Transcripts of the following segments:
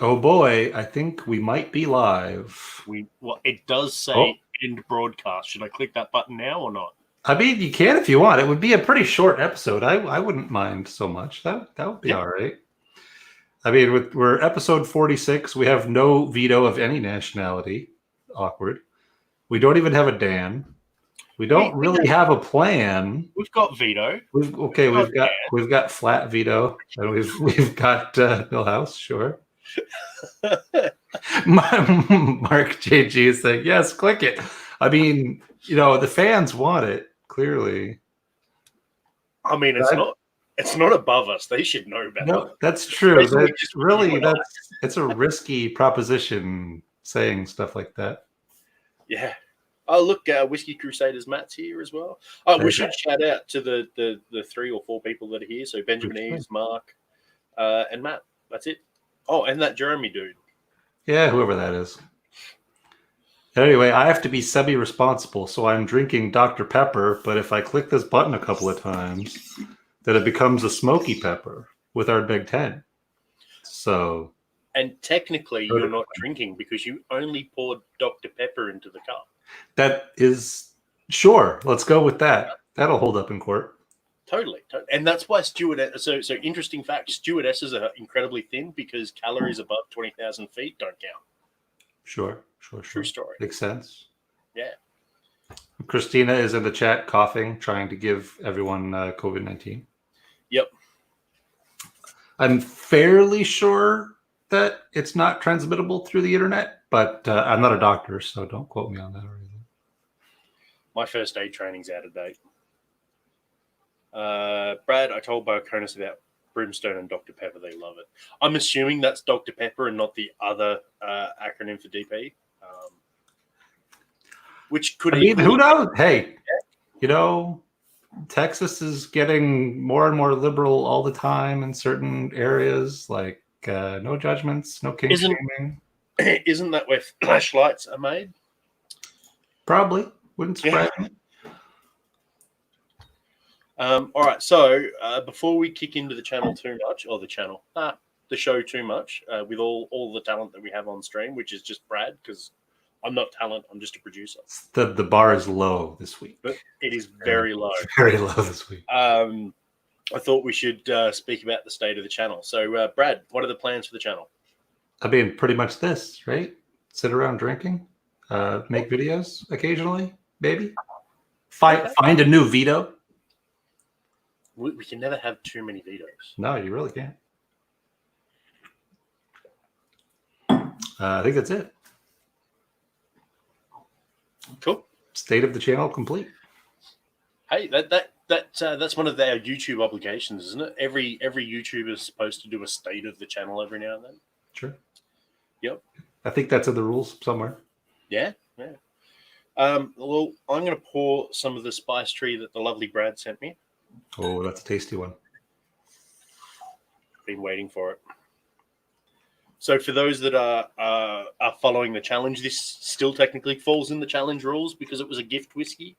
Oh boy, I think we might be live. Well, it does Oh, say end broadcast. Should I click that button now or not? I mean, you can if you want. It would be a pretty short episode. I wouldn't mind so much. That would be Yeah. all right. I mean, we're episode 46. We have no veto of any nationality. Awkward. We don't even have a Dan. We don't We really have a plan. we've got veto. Okay, We've got we've got flat veto, and we've got Millhouse. Sure. Mark JG is saying yes. Click it. I mean, the fans want it clearly. I mean, it's not above us. They should know better. No, that's true. Especially That's really it's a risky proposition saying stuff like that. Yeah. Oh, look, Whiskey Crusaders Matt's here as well. Oh, we should shout out to the 3 or 4 people that are here. So Benjamin Eves, Mark, and Matt. That's it. Oh, and that Jeremy dude. Yeah, whoever that is. Anyway, I have to be semi-responsible, so I'm drinking Dr. Pepper, but if I click this button a couple of times, then it becomes a smoky pepper with our Big Ten. So... And technically, you're not drinking because you only poured Dr. Pepper into the cup. That is... Sure, let's go with that. That'll hold up in court. Totally. And that's why so interesting fact, stewardesses are incredibly thin because calories above 20,000 feet don't count. Sure. True story. Makes sense. Yeah. Christina is in the chat coughing, trying to give everyone COVID-19. Yep. I'm fairly sure that it's not transmittable through the internet, but I'm not a doctor, so don't quote me on that or anything. My first aid training's out of date. Brad, I told Boconis about Brimstone and Dr. Pepper. They love it. I'm assuming that's Dr. Pepper and not the other acronym for DP. Which could who knows? Hey, Texas is getting more and more liberal all the time in certain areas, like no judgments, no king shaming. Isn't that where flashlights are made? Probably. Wouldn't surprise me. All right, so before we kick into the channel too much, or the show too much, with all the talent that we have on stream, which is just Brad, because I'm not talent, I'm just a producer. The bar is low this week. But it is very low. Very low this week. I thought we should speak about the state of the channel. So, Brad, what are the plans for the channel? I mean, pretty much this, right? Sit around drinking, make videos occasionally, maybe. Find a new veto. We can never have too many vetoes. No, you really can't. I think that's it. Cool. State of the channel complete. Hey, that's one of their YouTube obligations, isn't it? Every YouTuber is supposed to do a state of the channel every now and then. Sure. Yep. I think that's in the rules somewhere. Yeah. Well, I'm going to pour some of the spice tree that the lovely Brad sent me. Oh, that's a tasty one. Been waiting for it. So for those that are following the challenge, this still technically falls in the challenge rules because it was a gift whiskey.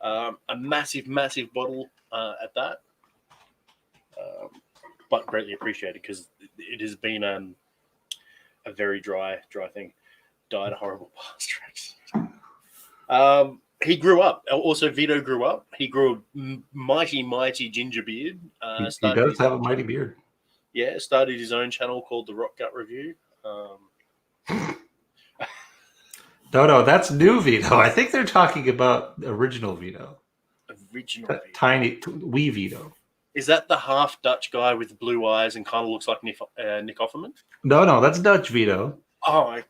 A massive bottle at that. But greatly appreciated because it has been a very dry thing. Died a horrible past. He grew up. Also, Vito grew up. He grew a mighty ginger beard. He does have a mighty beard. Yeah, started his own channel called The Rock Gut Review. No, that's new Vito. I think they're talking about original Vito. Tiny, wee Vito. Is that the half Dutch guy with blue eyes and kind of looks like Nick Offerman? No, that's Dutch Vito. Oh,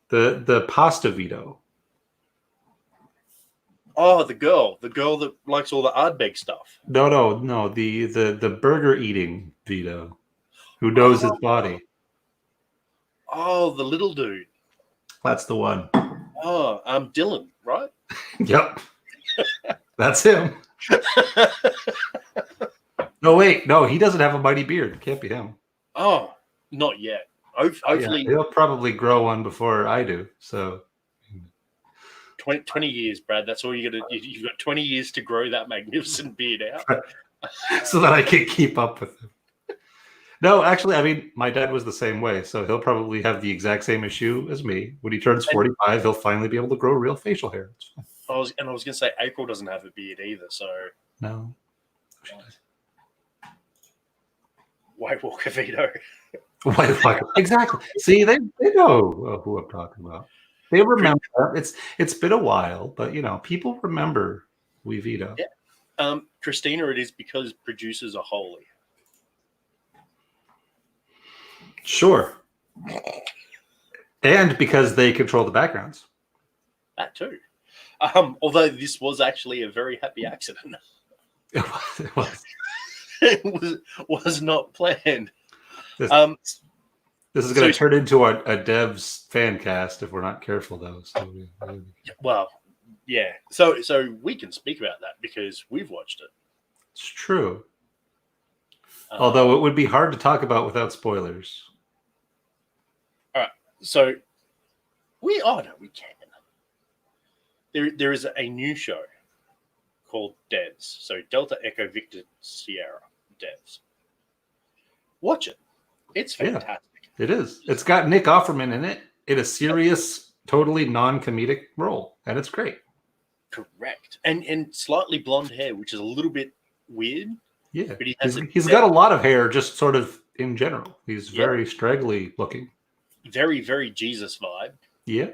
the pasta Vito. Oh, the girl that likes all the Ardbeg stuff. No, the burger eating Vito, who knows his body. Oh, the little dude. That's the one. Oh, Dylan, right? Yep, that's him. No, he doesn't have a mighty beard. It can't be him. Oh, not yet. Hopefully, he'll probably grow one before I do. So. 20 years, Brad. That's all you got to. You've got 20 years to grow that magnificent beard out, so that I can keep up with him. No, actually, I mean, my dad was the same way, so he'll probably have the exact same issue as me. When he turns And 45, he'll finally be able to grow real facial hair. It's fine. I was going to say April doesn't have a beard either, so No. White Walker Vito. White Walker. Exactly. See, they know who I'm talking about. They remember. It's been a while, but people remember We Vito. Yeah. Christina, it is because producers are holy. Sure. And because they control the backgrounds. That too. Although this was actually a very happy accident. It was. It was not planned. This is going to turn into a Devs fan cast if we're not careful, though. So well, yeah. So we can speak about that because we've watched it. It's true. Although it would be hard to talk about without spoilers. All right. So we can. There is a new show called Devs. So Delta Echo Victor Sierra Devs. Watch it. It's fantastic. Yeah, it is. It's got Nick Offerman in it in a serious, totally non-comedic role, and it's great. Correct. And slightly blonde hair, which is a little bit weird. Yeah. But he's got a lot of hair just sort of in general. He's very straggly looking. Very, very Jesus vibe. Yeah.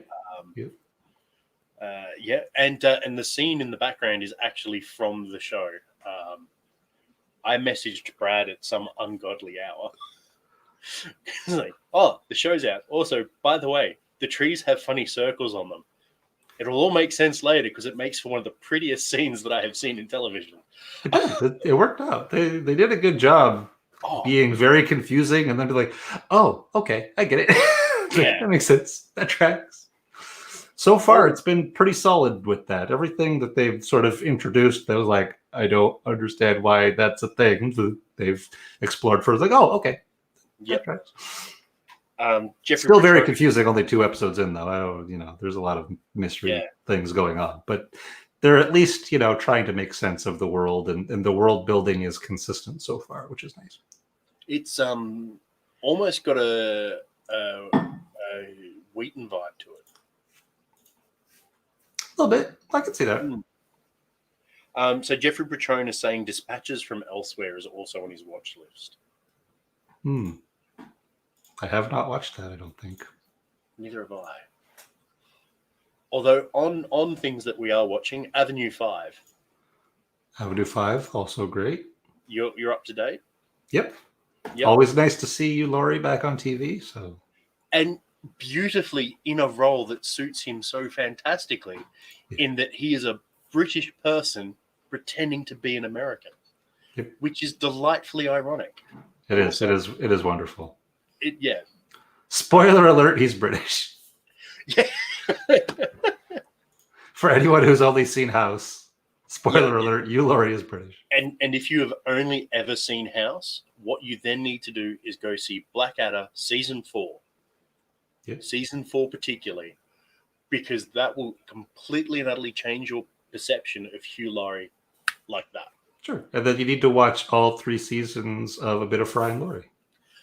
Yeah. And the scene in the background is actually from the show. I messaged Brad at some ungodly hour. It's like, oh, the show's out. Also, by the way, the trees have funny circles on them. It'll all make sense later because it makes for one of the prettiest scenes that I have seen in television. It worked out. They did a good job being very confusing and then be like, oh, okay, I get it. Yeah. That makes sense. That tracks. So far, it's been pretty solid with that. Everything that they've sort of introduced, that was like, I don't understand why that's a thing. They've explored first, like, oh, okay. Yep. Jeffrey Still very confusing. Only 2 episodes in, though. I don't, there's a lot of mystery things going on, but they're at least, trying to make sense of the world, and the world building is consistent so far, which is nice. It's almost got a Wheaton vibe to it. A little bit. I can see that. So Jeffrey Petrone is saying Dispatches from Elsewhere is also on his watch list. I have not watched that, I don't think. Neither have I. Although on things that we are watching, Avenue 5. Avenue 5, also great. You're up to date? Yep. Always nice to see you, Laurie, back on TV. So. And beautifully in a role that suits him so fantastically, in that he is a British person pretending to be an American, which is delightfully ironic. It is. It is wonderful. Yeah. Spoiler alert: he's British. Yeah. For anyone who's only seen House, spoiler alert: Hugh Laurie is British. And if you have only ever seen House, what you then need to do is go see Blackadder season 4. Yep. Season 4 particularly, because that will completely and utterly change your perception of Hugh Laurie like that. Sure. And then you need to watch all 3 seasons of A Bit of Fry and Laurie,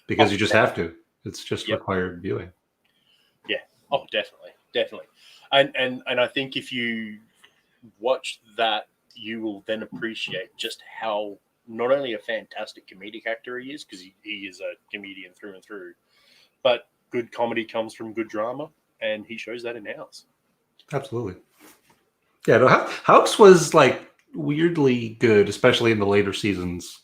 because you just have to. It's just required viewing. Yeah. Oh, definitely. And I think if you watch that, you will then appreciate just how not only a fantastic comedic actor he is, because he is a comedian through and through, but good comedy comes from good drama, and he shows that in House. Absolutely. Yeah, no, House was like weirdly good, especially in the later seasons.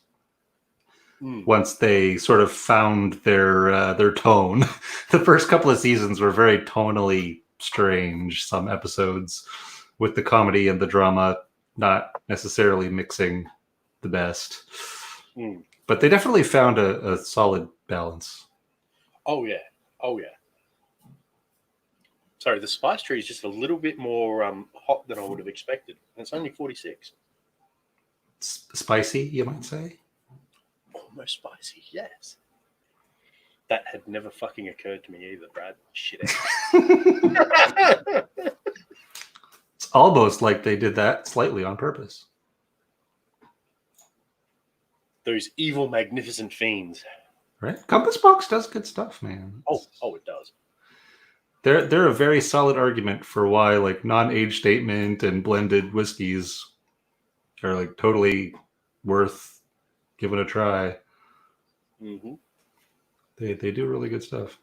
Once they sort of found their tone. The first couple of seasons were very tonally strange. Some episodes with the comedy and the drama not necessarily mixing the best. But they definitely found a solid balance. Oh yeah. Sorry, the spice tree is just a little bit more hot than I would have expected. And it's only 46. Spicy, you might say? Almost spicy, yes. That had never fucking occurred to me either, Brad. Shit. It's almost like they did that slightly on purpose. Those evil, magnificent fiends. Right? Compass Box does good stuff, man. Oh, it does. They're a very solid argument for why like non-age statement and blended whiskeys are like totally worth giving a try. Mm-hmm. They do really good stuff.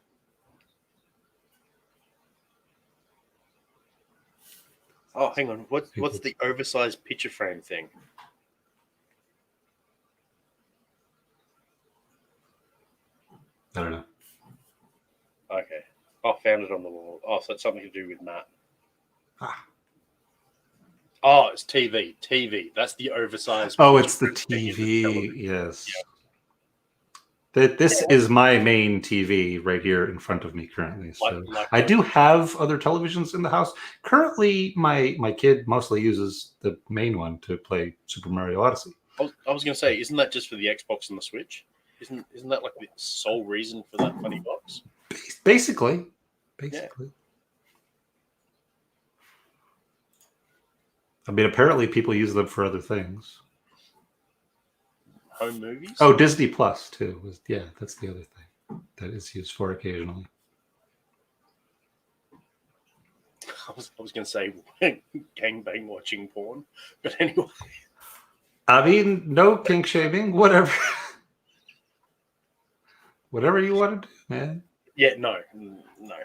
Oh, hang on. What's the oversized picture frame thing? I don't know. Okay. Oh, found it on the wall. Oh, so it's something to do with Matt. Ah. Oh, it's TV. TV. That's the oversized. Oh, it's the picture frame thing in TV. television. Yes. Yeah. This is my main TV right here in front of me currently. So Like I do have other televisions in the house. Currently, my kid mostly uses the main one to play Super Mario Odyssey. I was going to say, isn't that just for the Xbox and the Switch? Isn't that like the sole reason for that funny box? Basically. I mean, apparently people use them for other things. Home movies? Oh, Disney Plus too. Yeah, that's the other thing that is used for occasionally. I was going to say gangbang watching porn, but anyway. I mean, no kink shaming, whatever. Whatever you want to do, man. Yeah, no.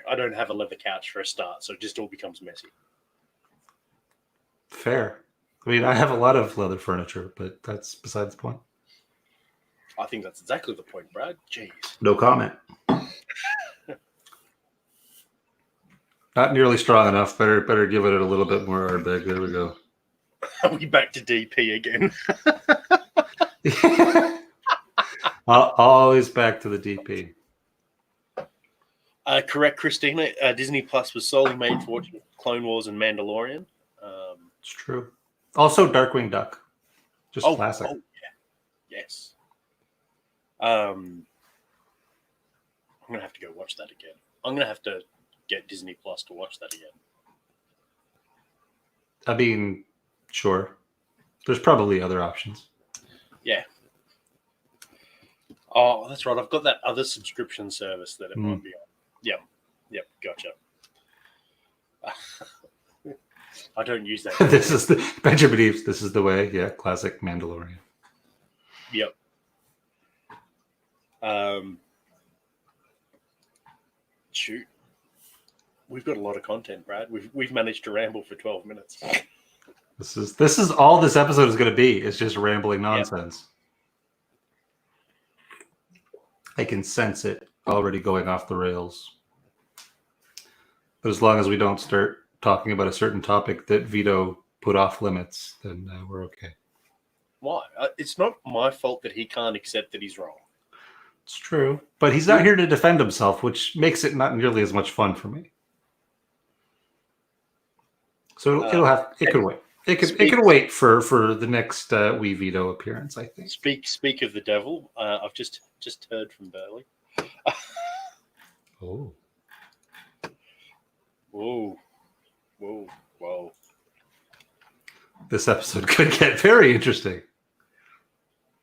I don't have a leather couch for a start, so it just all becomes messy. Fair. I mean, I have a lot of leather furniture, but that's besides the point. I think that's exactly the point, Brad. Jeez. No comment. Not nearly strong enough. Better give it a little bit more Ardbeg. There we go. Are we back to DP again? Always back to the DP. Correct, Christina. Disney Plus was solely made for watching Clone Wars and Mandalorian. It's true. Also, Darkwing Duck. Just classic. Oh, yeah. Yes. I'm going to have to go watch that again. I'm going to have to get Disney Plus to watch that again. I mean, sure. There's probably other options. Yeah. Oh, that's right. I've got that other subscription service that it might be on. Yep. Gotcha. I don't use that. This is the Benjamin Eves. This is the way. Yeah, classic Mandalorian. Yep. Shoot. We've got a lot of content, Brad. We've managed to ramble for 12 minutes. This is all this episode is going to be. It's just rambling nonsense. Yep. I can sense it already going off the rails. But as long as we don't start talking about a certain topic that Vito put off limits, then we're okay. Why? It's not my fault that he can't accept that he's wrong. It's true. But he's not here to defend himself, which makes it not nearly as much fun for me. So it could wait. It could wait for the next wee Vito appearance, I think. Speak of the devil. I've just heard from Burley. Oh. Whoa. This episode could get very interesting.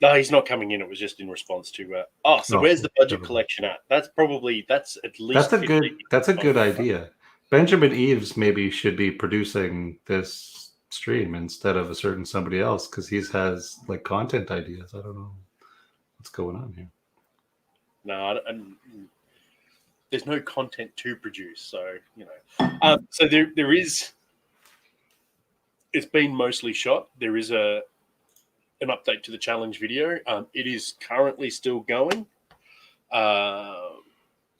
No, he's not coming in. It was just in response to. Where's the budget collection at? That's at least. That's a good idea. Benjamin Eves maybe should be producing this stream instead of a certain somebody else because he has like content ideas. I don't know what's going on here. No, there's no content to produce, so So there is. It's been mostly shot. There is an update to the challenge video. It is currently still going.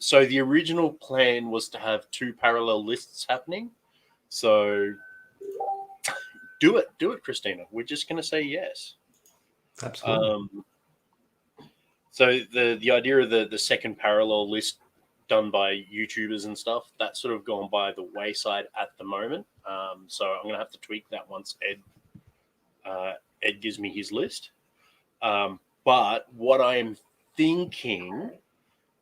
So the original plan was to have 2 parallel lists happening. So do it, Christina. We're just going to say yes. Absolutely. So the idea of the second parallel list done by YouTubers and stuff, that's sort of gone by the wayside at the moment. So I'm going to have to tweak that once Ed gives me his list. But what I am thinking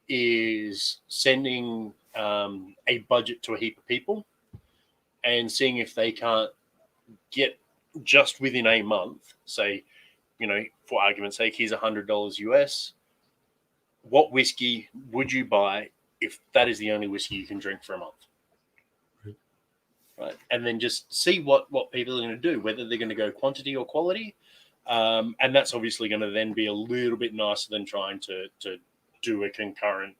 is sending a budget to a heap of people and seeing if they can't get just within a month, say, for argument's sake, here's $100 US. what whiskey would you buy if that is the only whiskey you can drink for a month? Right, and then just see what people are going to do, whether they're going to go quantity or quality, and that's obviously going to then be a little bit nicer than trying to do a concurrent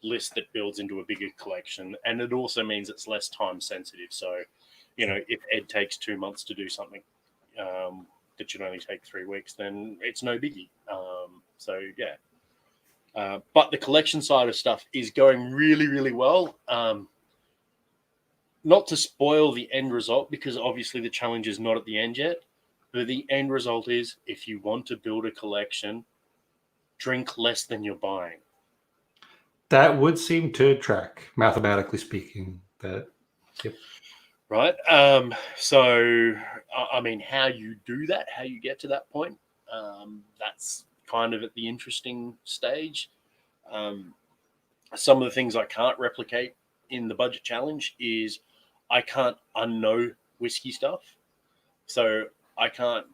list that builds into a bigger collection. And it also means it's less time sensitive. So, if Ed takes 2 months to do something that should only take 3 weeks, then it's no biggie. But the collection side of stuff is going really, really well. Not to spoil the end result, because obviously the challenge is not at the end yet, but the end result is, if you want to build a collection, drink less than you're buying. That would seem to track, mathematically speaking. Yep. Right. So, I mean, how you do that, how you get to that point, that's kind of at the interesting stage. Some of the things I can't replicate in the budget challenge is I can't unknow whiskey stuff. So I can't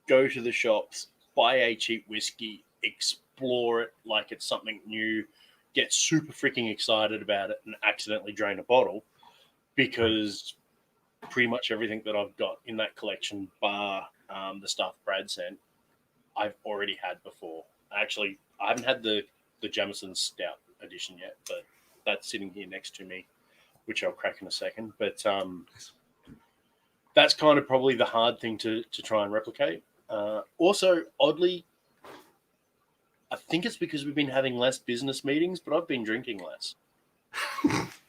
go to the shops, buy a cheap whiskey, explore it like it's something new, get super freaking excited about it, and accidentally drain a bottle, because pretty much everything that I've got in that collection, bar the stuff Brad sent, I've already had before. Actually, I haven't had the Jameson Stout edition yet, but that's sitting here next to me, which I'll crack in a second. But that's kind of probably the hard thing to try and replicate. Also, oddly, I think it's because we've been having less business meetings, but I've been drinking less.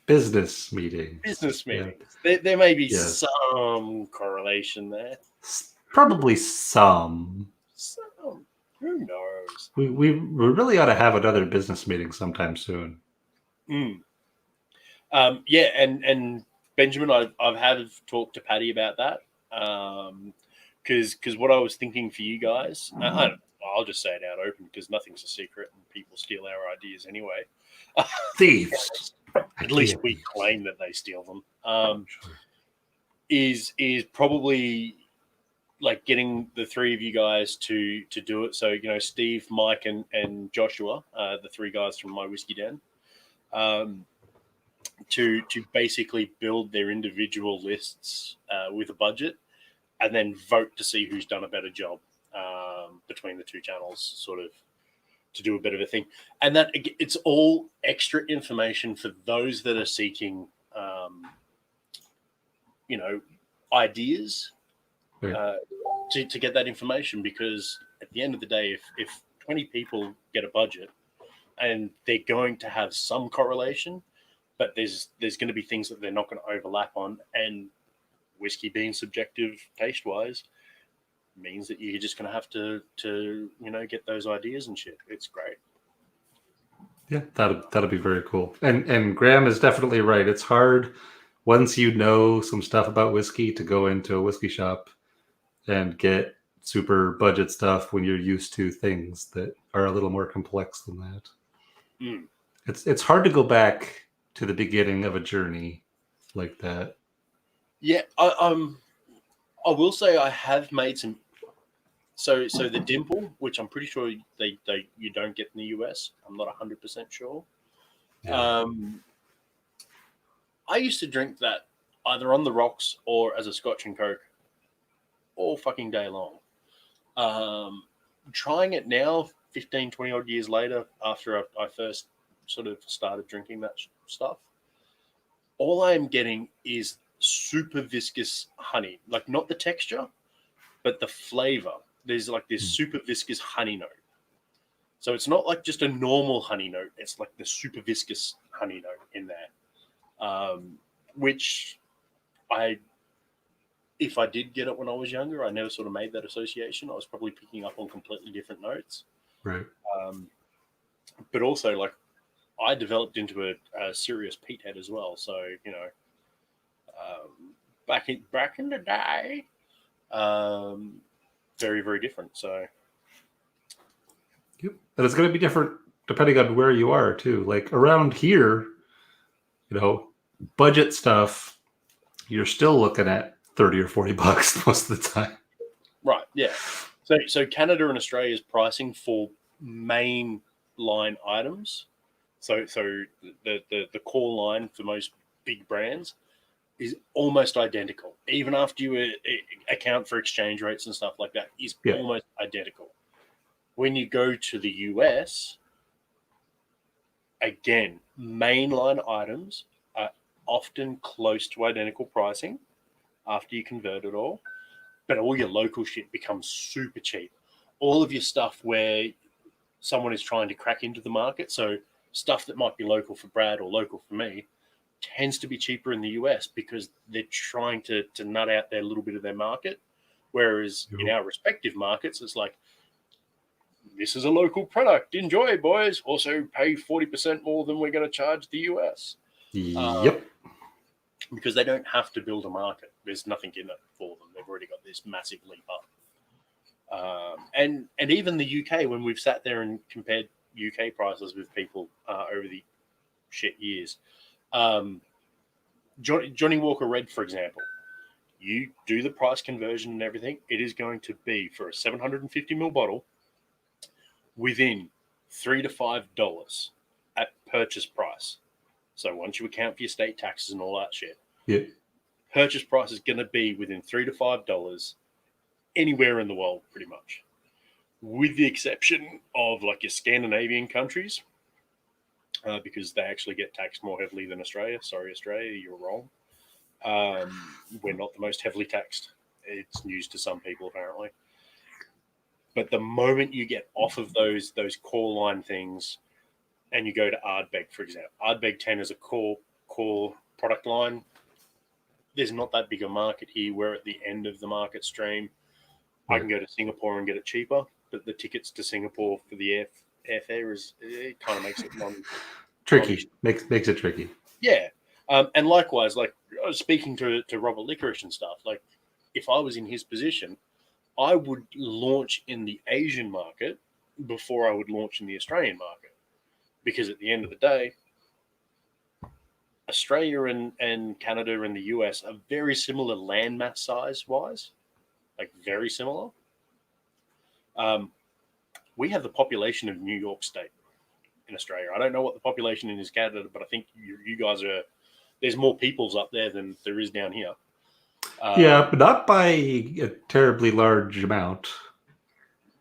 Business meetings. Yeah. There may be some correlation there. Probably some. Who knows? We really ought to have another business meeting sometime soon. And Benjamin, I've had talked to Patty about that, because what I was thinking for you guys, I'll just say it out open, because nothing's a secret and people steal our ideas anyway. Thieves. At least we claim that they steal them. Is probably like getting the three of you guys to do it. So, Steve, Mike, and Joshua, the three guys from My Whiskey Den, to basically build their individual lists with a budget, and then vote to see who's done a better job between the two channels, sort of to do a bit of a thing. And that it's all extra information for those that are seeking, ideas. To get that information, because at the end of the day, if 20 people get a budget and they're going to have some correlation, but there's going to be things that they're not going to overlap on, and whiskey being subjective taste wise means that you're just going to have to get those ideas and shit. It's great. Yeah, that'll be very cool. And Graham is definitely right. It's hard once you know some stuff about whiskey to go into a whiskey shop and get super budget stuff when you're used to things that are a little more complex than that. It's hard to go back to the beginning of a journey like that. Yeah, I will say I have made some. So the Dimple, which I'm pretty sure you don't get in the US. I'm not 100% sure. Yeah. I used to drink that either on the rocks or as a Scotch and Coke all fucking day long. Trying it now, 15, 20 odd years later, after I first sort of started drinking that stuff, all I'm getting is super viscous honey. Like, not the texture, but the flavor. There's like this super viscous honey note. So it's not like just a normal honey note. It's like the super viscous honey note in there, which if I did get it when I was younger, I never sort of made that association. I was probably picking up on completely different notes. Right. But also, like, I developed into a serious peat head as well. So, back in the day, very, very different. So, yep. And it's going to be different depending on where you are too. Like around here, budget stuff, you're still looking at $30 or $40 most of the time. Right. Yeah. So Canada and Australia's pricing for main line items, so the core line for most big brands is almost identical, even after you account for exchange rates and stuff like that, is Yeah. almost identical. When you go to the US, again, mainline items are often close to identical pricing after you convert it all, but all your local shit becomes super cheap. All of your stuff where someone is trying to crack into the market, so stuff that might be local for Brad or local for me, tends to be cheaper in the US because they're trying to nut out their little bit of their market. Whereas in our respective markets, it's like, this is a local product. Enjoy, boys. Also pay 40% more than we're going to charge the US. Yep. Because they don't have to build a market. There's nothing in it for them. They've already got this massive leap up. And even the UK, when we've sat there and compared UK prices with people over the shit years, Johnny Walker Red, for example, you do the price conversion and everything, it is going to be for a 750ml bottle within $3 to $5 at purchase price. So once you account for your state taxes and all that shit, Yeah. purchase price is going to be within $3 to $5 anywhere in the world, pretty much, with the exception of like your Scandinavian countries, because they actually get taxed more heavily than Australia. Sorry, Australia, you're wrong. We're not the most heavily taxed. It's news to some people, apparently. But the moment you get off of those core line things and you go to Ardbeg, for example, Ardbeg 10 is a core product line. There's not that big a market here. We're at the end of the market stream. I can go to Singapore and get it cheaper, but the tickets to Singapore for the airfare it kind of makes it tricky. Makes it tricky. Yeah. And likewise, like I was speaking to Robert Licorice and stuff, like if I was in his position, I would launch in the Asian market before I would launch in the Australian market. Because at the end of the day, Australia and Canada and the US are very similar landmass size-wise, like very similar. We have the population of New York State in Australia. I don't know what the population is in Canada, but I think you guys are, there's more peoples up there than there is down here. Yeah, but not by a terribly large amount.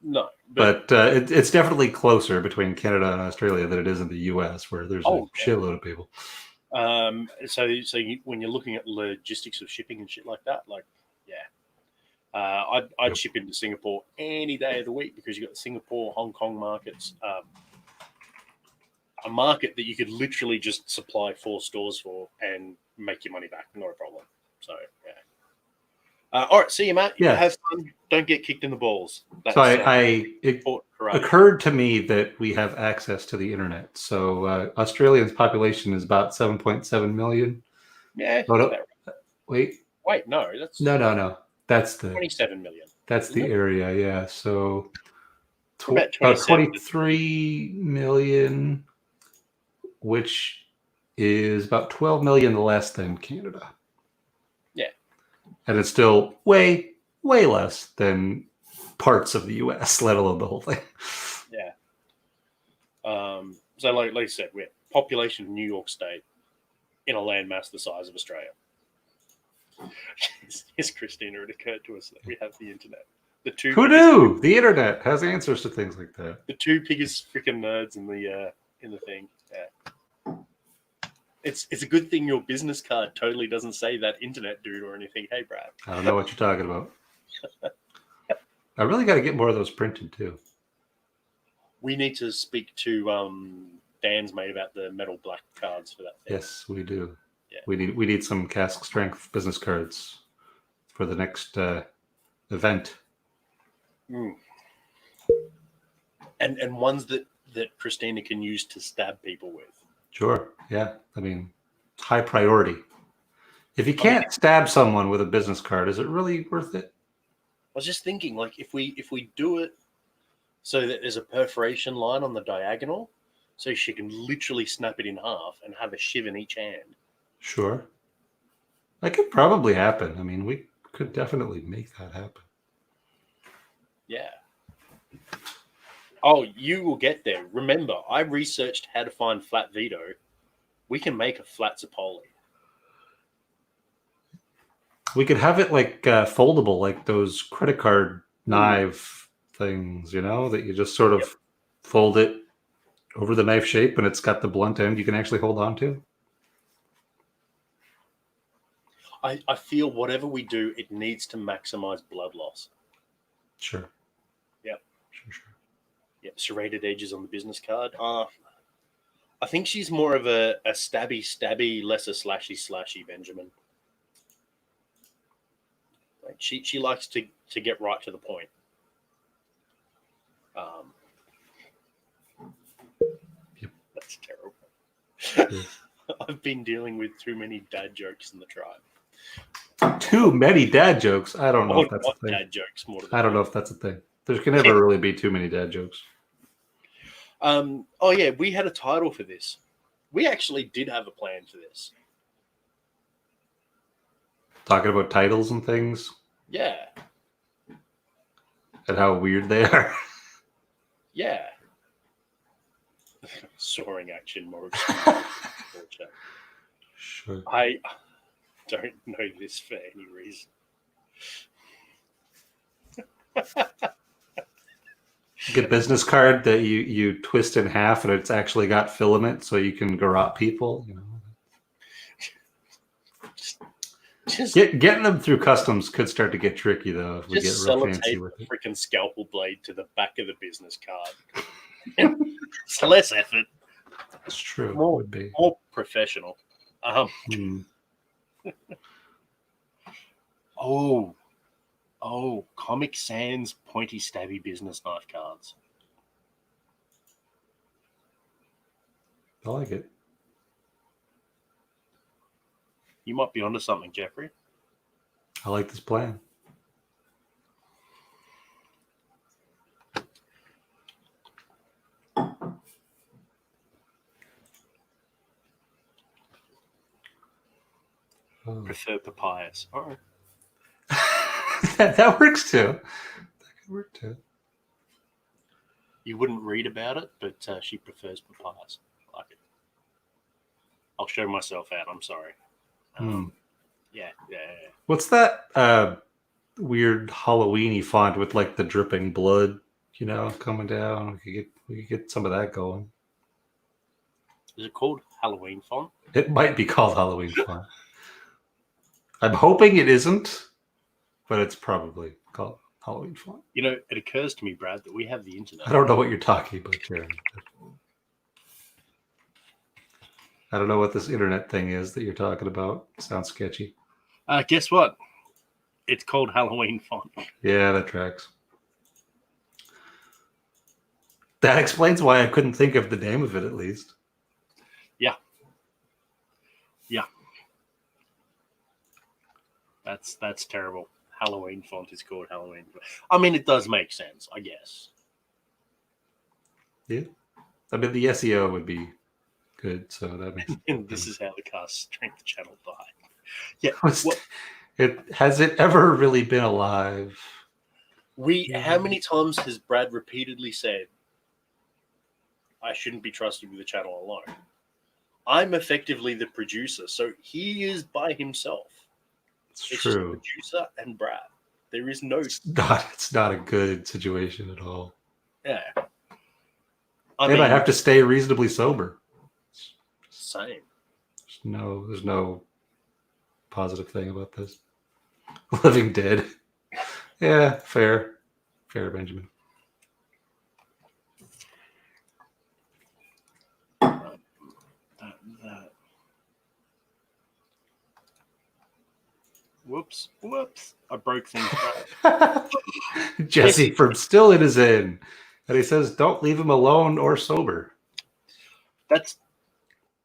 No, but it's definitely closer between Canada and Australia than it is in the U.S., where there's a shitload of people. So when you're looking at logistics of shipping and shit like that, like, yeah, I'd ship into Singapore any day of the week because you got the Singapore, Hong Kong markets, a market that you could literally just supply 4 stores for and make your money back, not a problem. So yeah. All right, see you, Matt. Yeah. Have fun. Don't get kicked in the balls. That's, so it occurred to me that we have access to the internet. So Australia's population is about 7.7 million. Yeah. Wait, no. That's no. That's the 27 million. That's the area. Yeah. So about 23 million, which is about 12 million less than Canada. Yeah. And it's still way less than parts of the U.S., let alone the whole thing. Yeah. So like I said, we're population of New York State in a landmass the size of Australia. Yes, Christina, it occurred to us that we have the internet. Who knew? The internet has answers to things like that. The 2 biggest freaking nerds in the thing. Yeah. It's a good thing your business card totally doesn't say that internet dude or anything. Hey, Brad. I don't know what you're talking about. I really got to get more of those printed too. We need to speak to Dan's mate about the metal black cards for that thing. Yes, we do. Yeah. We need some cask strength business cards for the next event. Mm. And ones that Christina can use to stab people with. Sure. Yeah. I mean, high priority. If you can't stab someone with a business card, is it really worth it? I was just thinking, like, if we do it so that there's a perforation line on the diagonal, so she can literally snap it in half and have a shiv in each hand. Sure. That could probably happen. I mean, we could definitely make that happen. Yeah. Oh, you will get there. Remember, I researched how to find flat Vito. We can make a flat Zapoli. We could have it like foldable, like those credit card knife things, that you just sort of Yep. fold it over the knife shape and it's got the blunt end you can actually hold on to. I feel whatever we do, it needs to maximize blood loss. Sure. Yep. Sure. Yep. Serrated edges on the business card. I think she's more of a stabby, less a slashy Benjamin. Like she likes to get right to the point. Yep. That's terrible. Yes. I've been dealing with too many dad jokes in the tribe. Too many dad jokes. I don't know if that's a thing. Dad jokes more. I don't know if that's a thing. There can never really be too many dad jokes. Oh yeah, we had a title for this. We actually did have a plan for this. Talking about titles and things Yeah. and how weird they are. Yeah. Soaring action, more. Sure. I don't know this for any reason. Get a business card that you twist in half and it's actually got filament so you can garrote people. Just Getting them through customs could start to get tricky though if we get real fancy sellotape with a it. freaking scalpel blade to the back of the business card. It's less effort, It's true. More- Would be. more professional. Oh, Comic Sans pointy stabby business knife cards. I like it. You might be onto something, Jeffrey. I like this plan. Oh. Prefer papayas. Oh. that works too. That could work too. You wouldn't read about it, but she prefers papayas. I like it. I'll show myself out. I'm sorry. Yeah. What's that weird Halloweeny font with like the dripping blood, coming down? We could get some of that going. Is it called Halloween font? It might be called Halloween font. I'm hoping it isn't, but it's probably called Halloween font. It occurs to me, Brad, that we have the internet. I don't know what you're talking about, Karen. I don't know what this internet thing is that you're talking about. Sounds sketchy. Guess what? It's called Halloween font. Yeah, that tracks. That explains why I couldn't think of the name of it, at least. Yeah. That's terrible. Halloween font is called Halloween. I mean, it does make sense, I guess. Yeah. I mean, the SEO would be good, so that makes And this is how the Cast Strength channel died. Yeah. Has it ever really been alive? How many times has Brad repeatedly said, I shouldn't be trusted with the channel alone? I'm effectively the producer, so he is by himself. It's It's true. just producer and Brad. There is no. It's not a good situation at all. Yeah. I have to stay reasonably sober. Same. There's no positive thing about this. Living dead. Yeah, fair, Benjamin. Whoops. I broke things. Jesse from Still It Is In. And he says, don't leave him alone or sober. That's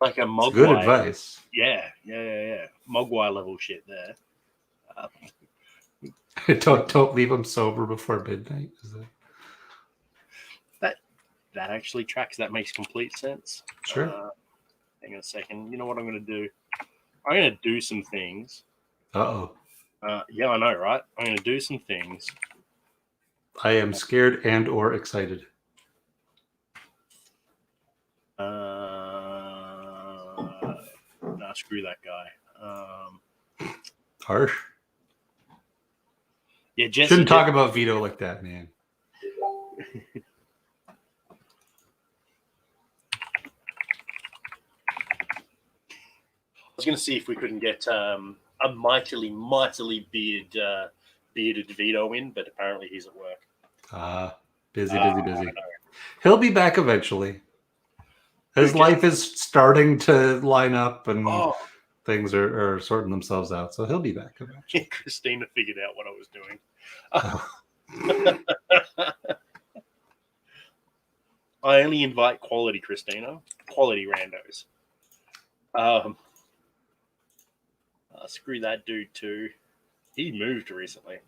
like a Mogwai. Good advice. Yeah. Mogwai level shit there. Don't leave him sober before midnight. Is that actually tracks? That makes complete sense. Sure. Hang on a second. You know what I'm going to do? I'm going to do some things. Uh-oh. Yeah, I know, right? I'm going to do some things. I am scared and or excited. screw that guy. Harsh. Yeah, Jesse. Shouldn't talk about Vito like that, man. I was going to see if we couldn't get a mightily bearded Vito in, but apparently he's at work. Busy. He'll be back eventually. His life is starting to line up, and things are sorting themselves out. So he'll be back eventually. Christina figured out what I was doing. I only invite quality, Christina. Quality randos. Screw that dude too. He moved recently.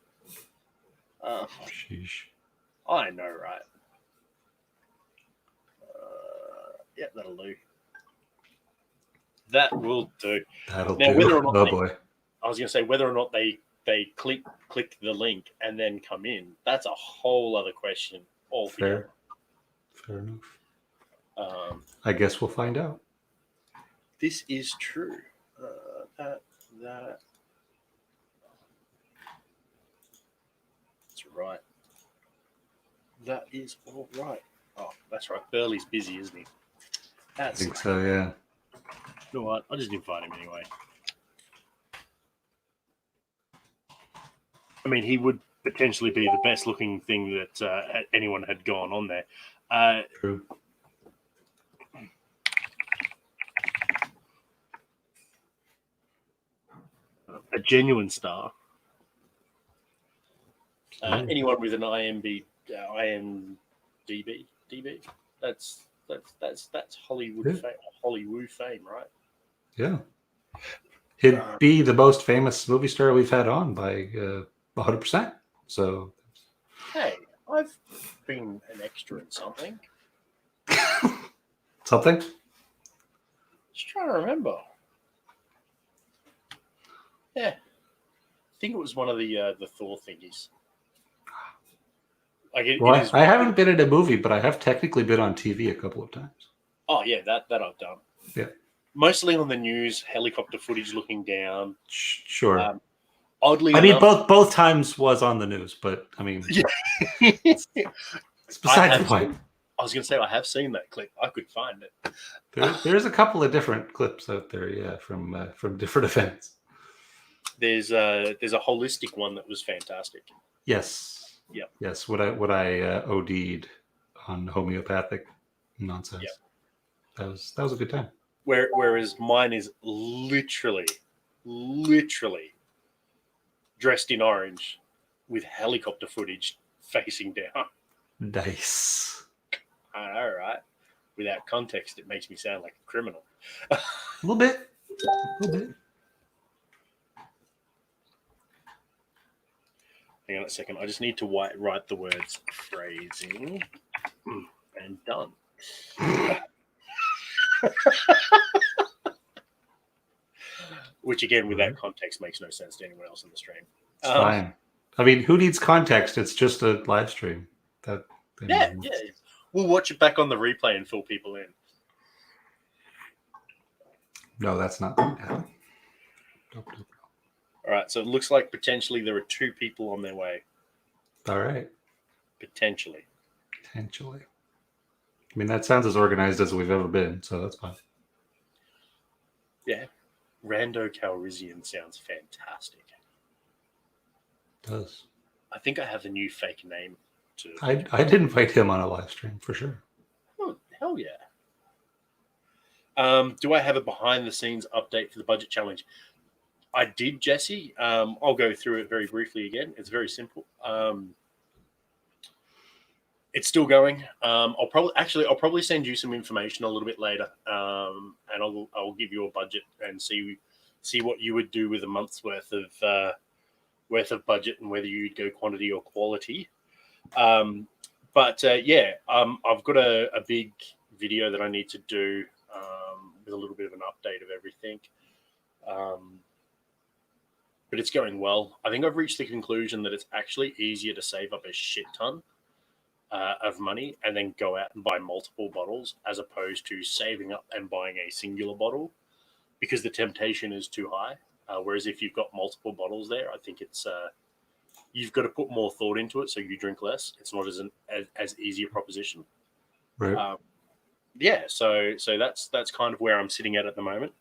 Sheesh. I know, right? Yeah, that'll do. That will do. That'll now, do. whether or not boy. I was going to say whether or not they click the link and then come in. That's a whole other question altogether. Fair enough. I guess we'll find out. This is true. That's right. That is all right. Oh, that's right. Burley's busy, isn't he? I think so, yeah. You know what? I'll just invite him anyway. I mean, he would potentially be the best looking thing that anyone had gone on there. True. A genuine star. Anyone with an IMDb, DB. That's Hollywood fame, right? Yeah. He'd be the most famous movie star we've had on by 100%. So, hey, I've been an extra in something. Something? Just trying to remember. Yeah, I think it was one of the Thor thingies. I haven't been in a movie, but I have technically been on TV a couple of times. Oh yeah, that I've done. Yeah, mostly on the news, helicopter footage looking down. Sure. Oddly, I mean, both times was on the news, but I mean, it's beside the point. I was going to say I have seen that clip. I could find it. There's a couple of different clips out there, yeah, from different events. There's a holistic one that was fantastic. Yes. Yep. Yes. What I OD'd on homeopathic nonsense. Yep. That was a good time. Whereas mine is literally dressed in orange with helicopter footage facing down. Nice. I know, right? Without context, it makes me sound like a criminal. A little bit. Hang on a second. I just need to write the words phrasing and done. Which, again, with that context, makes no sense to anyone else in the stream. It's fine. I mean, who needs context? It's just a live stream. Yeah. We'll watch it back on the replay and fill people in. No, that's not going to happen. Nope. All right, so it looks like potentially there are 2 people on their way. All right. Potentially. I mean, that sounds as organized as we've ever been, so that's fine. Yeah. Rando Calrissian sounds fantastic. It does. I think I have a new fake name. I'd invite him on a live stream for sure. Oh, hell yeah. Do I have a behind-the-scenes update for the budget challenge? I did, Jesse. I'll go through it very briefly again. It's very simple. It's still going. I'll probably send you some information a little bit later, and I'll give you a budget and see what you would do with a month's worth of budget and whether you'd go quantity or quality. But I've got a big video that I need to do with a little bit of an update of everything. But it's going well. I think I've reached the conclusion that it's actually easier to save up a shit ton of money and then go out and buy multiple bottles as opposed to saving up and buying a singular bottle. because the temptation is too high. Whereas if you've got multiple bottles there, I think it's you've got to put more thought into it, so you drink less. It's not as easy a proposition. Right. Yeah, so that's kind of where I'm sitting at the moment.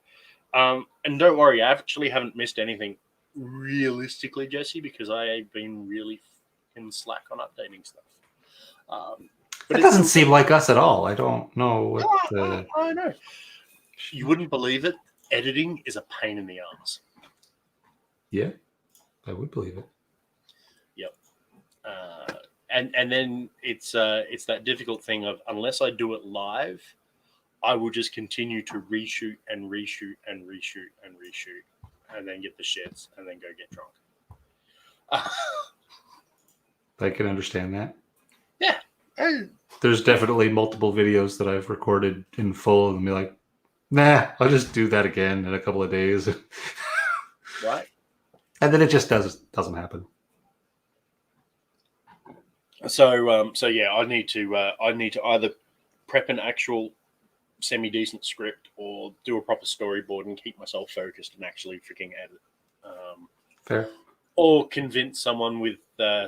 And don't worry, I actually haven't missed anything realistically, Jesse, because I've been really in slack on updating stuff. But it doesn't seem like us at all. I don't know what. I know. You wouldn't believe it. Editing is a pain in the ass. Yeah, I would believe it. Yep. And then it's that difficult thing of, unless I do it live, I will just continue to reshoot and reshoot and reshoot and reshoot, and then get the shits and then go get drunk. I can understand that. Yeah. There's definitely multiple videos that I've recorded in full and be like, nah, I'll just do that again in a couple of days. Right. And then it just doesn't happen. So yeah, I need to either prep an actual semi-decent script or do a proper storyboard and keep myself focused and actually freaking edit. Fair. Or convince someone with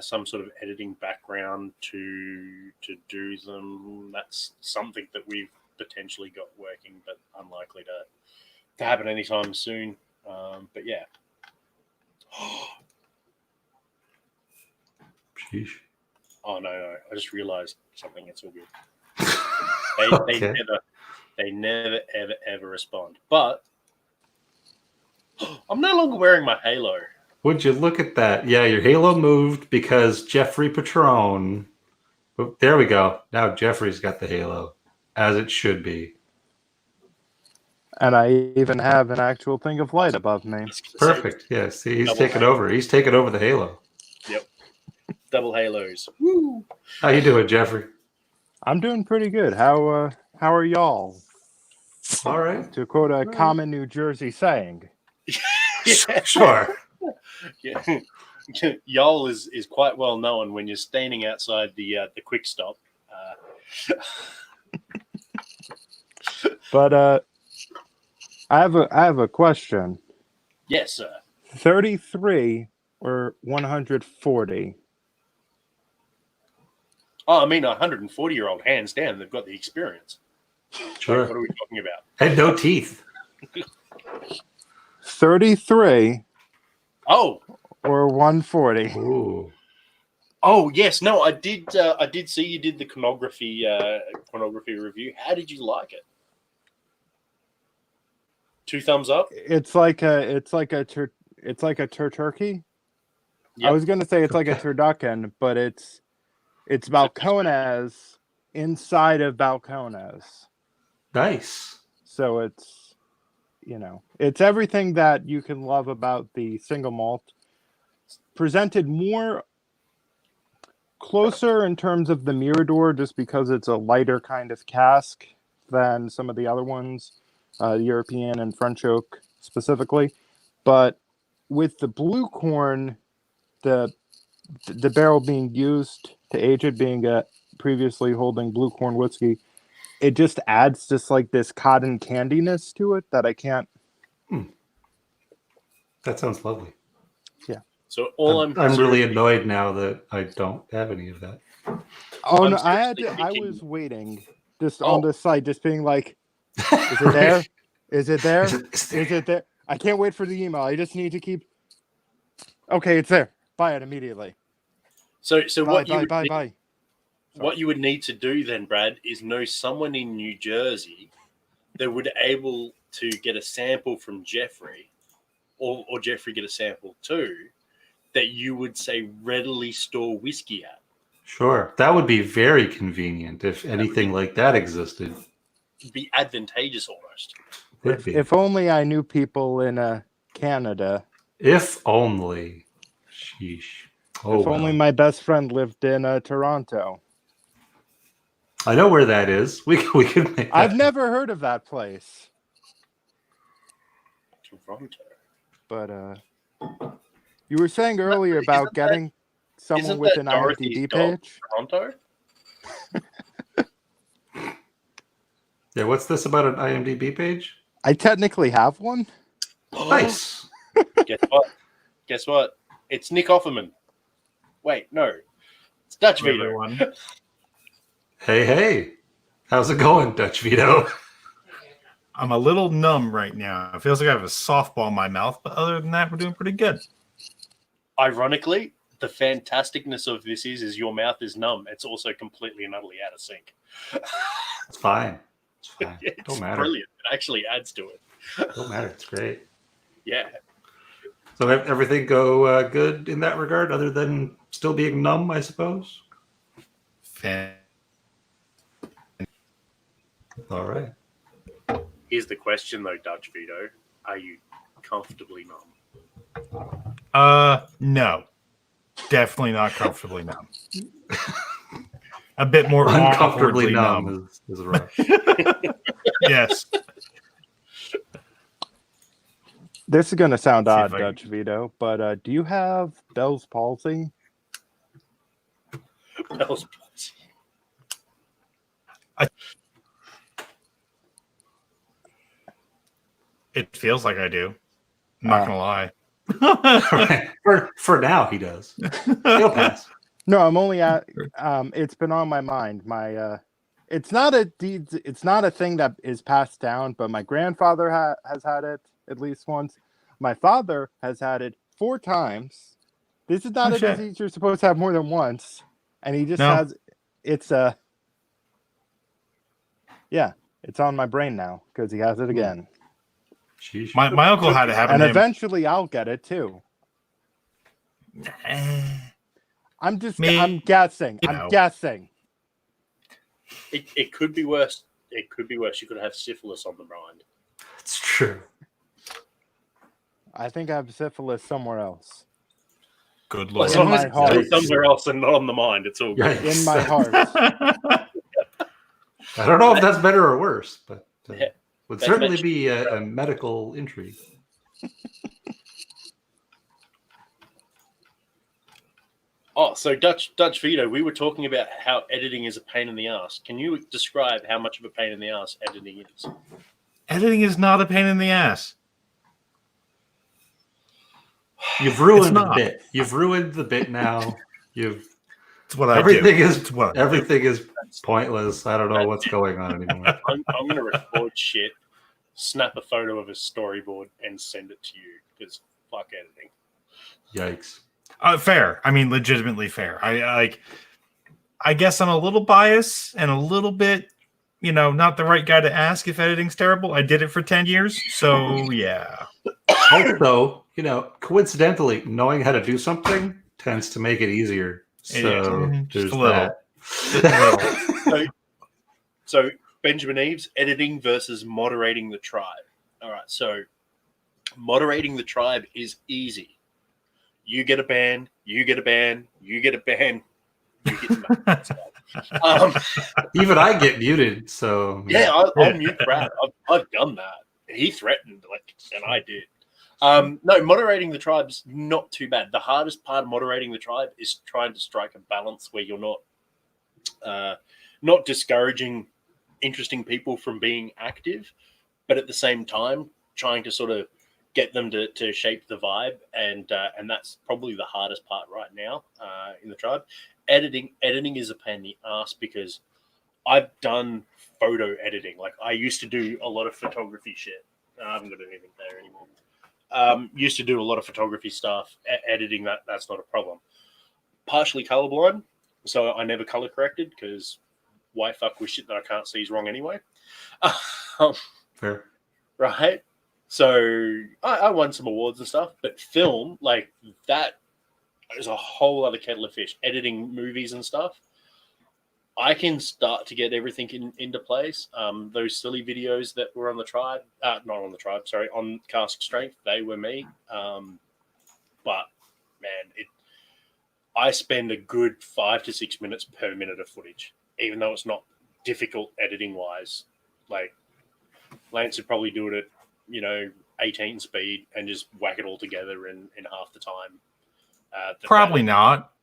some sort of editing background to do them. That's something that we've potentially got working, but unlikely to happen anytime soon. But yeah. Sheesh. Oh no! I just realized something. It's all good. Okay. They never ever respond. But I'm no longer wearing my halo. Would you look at that? Yeah, your halo moved because Jeffrey Patron. Oh, there we go. Now Jeffrey's got the halo, as it should be. And I even have an actual thing of light above me. Perfect. Yeah, see, he's Double taken halo. over. He's taken over the halo. Yep. Double halos. Woo! How you doing, Jeffrey? I'm doing pretty good. How are y'all? All right. To quote a common New Jersey saying. Yeah. Sure. Yeah. Y'all is quite well known when you're standing outside the quick stop. But I have a question. Yes, sir. 33 or 140? Oh, I mean, 140-year-old, hands down, they've got the experience. Sure. What are we talking about? And no teeth. 33 Oh, or 140? Ooh. oh, yes. No, I did see you did the chronography review. How did you like it? 2 thumbs up. It's like a turkey. Yep. I was gonna say it's like a turducken, but it's Balcones inside of Balcones. Nice. So it's, it's everything that you can love about the single malt, presented more closer in terms of the Mirador, just because it's a lighter kind of cask than some of the other ones, European and French oak specifically. But with the blue corn, the barrel being used to age it being previously holding blue corn whiskey, it just adds just like this cotton candiness to it that I can't. That sounds lovely. Yeah. So all I'm really annoyed now that I don't have any of that. Oh I'm no, I seriously thinking- was waiting just Oh. on the site, just being like, is it there? Is it there? Is Is it there? I can't wait for the email. I just need to keep. Okay, it's there. Buy it immediately. So Bye. what you would need to do then, Brad, is know someone in New Jersey that would able to get a sample from Jeffrey, or Jeffrey get a sample too, that you would say readily store whiskey at. Sure. That would be very convenient if anything like that existed. It'd be advantageous almost. Would be. If only I knew people in Canada. If only. Sheesh. Oh, If only well. my best friend lived in Toronto. I know where that is. We could make that. I've never heard of that place. Toronto. But you were saying earlier about getting someone isn't with that an Dorothy's IMDb dog? page. Toronto? Yeah, what's this about an IMDb page? I technically have one. Nice. Guess what? Guess what? It's Nick Offerman. Wait, no. It's Dutch Vito. Everyone. Hey. How's it going, Dutch Vito? I'm a little numb right now. It feels like I have a softball in my mouth, but other than that, we're doing pretty good. Ironically, the fantasticness of this is your mouth is numb. It's also completely and utterly out of sync. It's fine. It's fine. It's Don't matter. brilliant. It actually adds to it. Don't matter. It's great. Yeah. So everything go good in that regard, other than still being numb, I suppose. All right. Here's the question, though, Dutch Vito. Are you comfortably numb? No. Definitely not comfortably numb. A bit more Uncomfortably awkwardly numb is right. Yes. This is going to sound See if odd, I- Dutch Vito, but do you have Bell's palsy? Bell's palsy. It feels like I do. I'm not gonna lie. for now, he does. He'll pass. No, I'm only at. It's been on my mind. It's not a thing that is passed down, but my grandfather has had it at least once. My father has had it 4 times. This is not Oh, a shit. disease you're supposed to have more than once, and he just No. has. It's yeah, it's on my brain now because he has it again, Sheesh. My uncle had it happen and to him. eventually I'll get it too. I'm guessing. You I'm know. guessing. It could be worse. It could be worse. You could have syphilis on the mind. It's true. I think I have syphilis somewhere else. Good Well, lord. as In long my as it's heart. somewhere else and not on the mind, it's all good. Yikes. In my heart. I don't know if that's better or worse, but Yeah. would That certainly mentioned- be a medical intrigue. Oh, so Dutch Vito, we were talking about how editing is a pain in the ass. Can you describe how much of a pain in the ass editing is? Editing is not a pain in the ass. You've ruined the not. bit. You've ruined the bit now. You've It's what I everything do. is It's what I do. everything is pointless. I don't know what's going on anymore. I'm going to record shit, snap a photo of a storyboard, and send it to you because fuck editing. Yikes. Fair. I mean, legitimately fair. I guess I'm a little biased and a little bit, not the right guy to ask if editing's terrible. I did it for 10 years, so yeah. Also, coincidentally, knowing how to do something tends to make it easier. So Yeah, just there's a little. that. So Benjamin Eves, editing versus moderating the tribe. All right, so moderating the tribe is easy. You get a ban, you get a ban, you get a ban, you get Even I get muted. So yeah, I'll mute Brad. I've done that. He threatened, and I did. No, moderating the tribe's not too bad. The hardest part of moderating the tribe is trying to strike a balance where you're not discouraging interesting people from being active, but at the same time trying to sort of get them to shape the vibe, and that's probably the hardest part right now in the tribe. Editing is a pain in the ass because I've done photo editing. Like I used to do a lot of photography shit. I haven't got anything there anymore. Used to do a lot of photography stuff. Editing that's not a problem. Partially colorblind, so I never color corrected because why fuck with shit that I can't see is wrong anyway. Fair. Right. So I won some awards and stuff, but film like that is a whole other kettle of fish. Editing movies and stuff, I can start to get everything into place. Those silly videos that were on the tribe, not on the tribe, sorry, on Cask Strength, they were me. But man, I spend a good 5 to 6 minutes per minute of footage, even though it's not difficult editing wise. Like Lance would probably do it at 18 speed and just whack it all together in half the time. Probably not.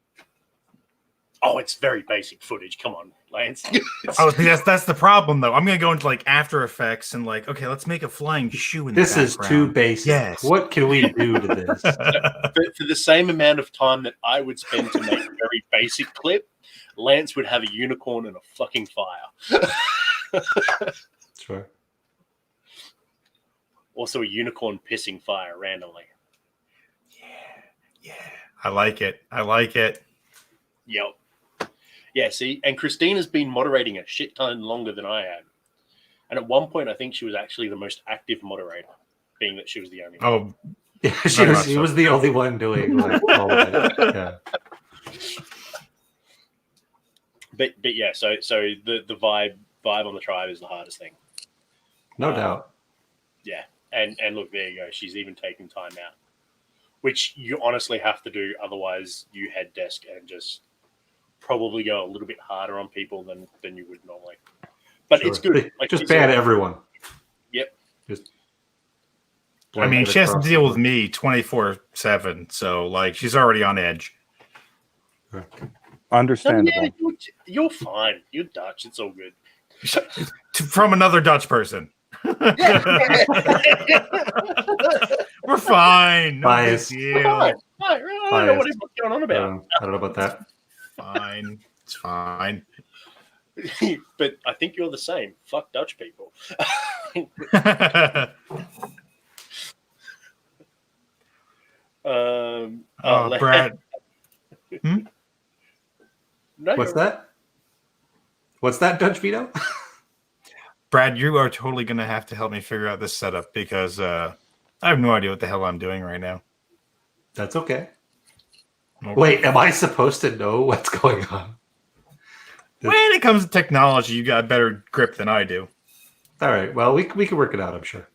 Oh, it's very basic footage. Come on, Lance. Oh, see, that's the problem though. I'm gonna go into like After Effects and like, okay, let's make a flying shoe in This the is background. too basic. Yes. What can we do to this? For the same amount of time that I would spend to make a very basic clip, Lance would have a unicorn and a fucking fire. Sure. Also, a unicorn pissing fire randomly. Yeah. I like it. I like it. Yep. Yeah, see, and Christina's been moderating a shit ton longer than I have. And at one point, I think she was actually the most active moderator, being that she was the only one. Oh, Yeah, she was the only one doing like all of it. Yeah. But yeah, so the vibe on the tribe is the hardest thing. No doubt. Yeah, and look, there you go. She's even taking time out, which you honestly have to do. Otherwise, you head desk and just probably go a little bit harder on people than you would normally. But Sure. it's good. Like, Just it's ban all- everyone. Yep. Just. I mean, blanket she has to across deal the with me 24/7, so like she's already on edge. board. No, Understandable. yeah, you're fine. You're Dutch. It's all good. From another Dutch person. We're fine. No big Bias. deal. Fine. I don't know Biased. what everyone's going on about. I don't know about that. Fine. It's fine. But I think you're the same. Fuck Dutch people. Oh, Le- Brad. No, What's that? What's that, Judge Vito? Brad, you are totally going to have to help me figure out this setup because I have no idea what the hell I'm doing right now. That's okay. Okay. Wait, am I supposed to know what's going on? When it comes to technology, you got a better grip than I do. All right. Well, we can work it out, I'm sure.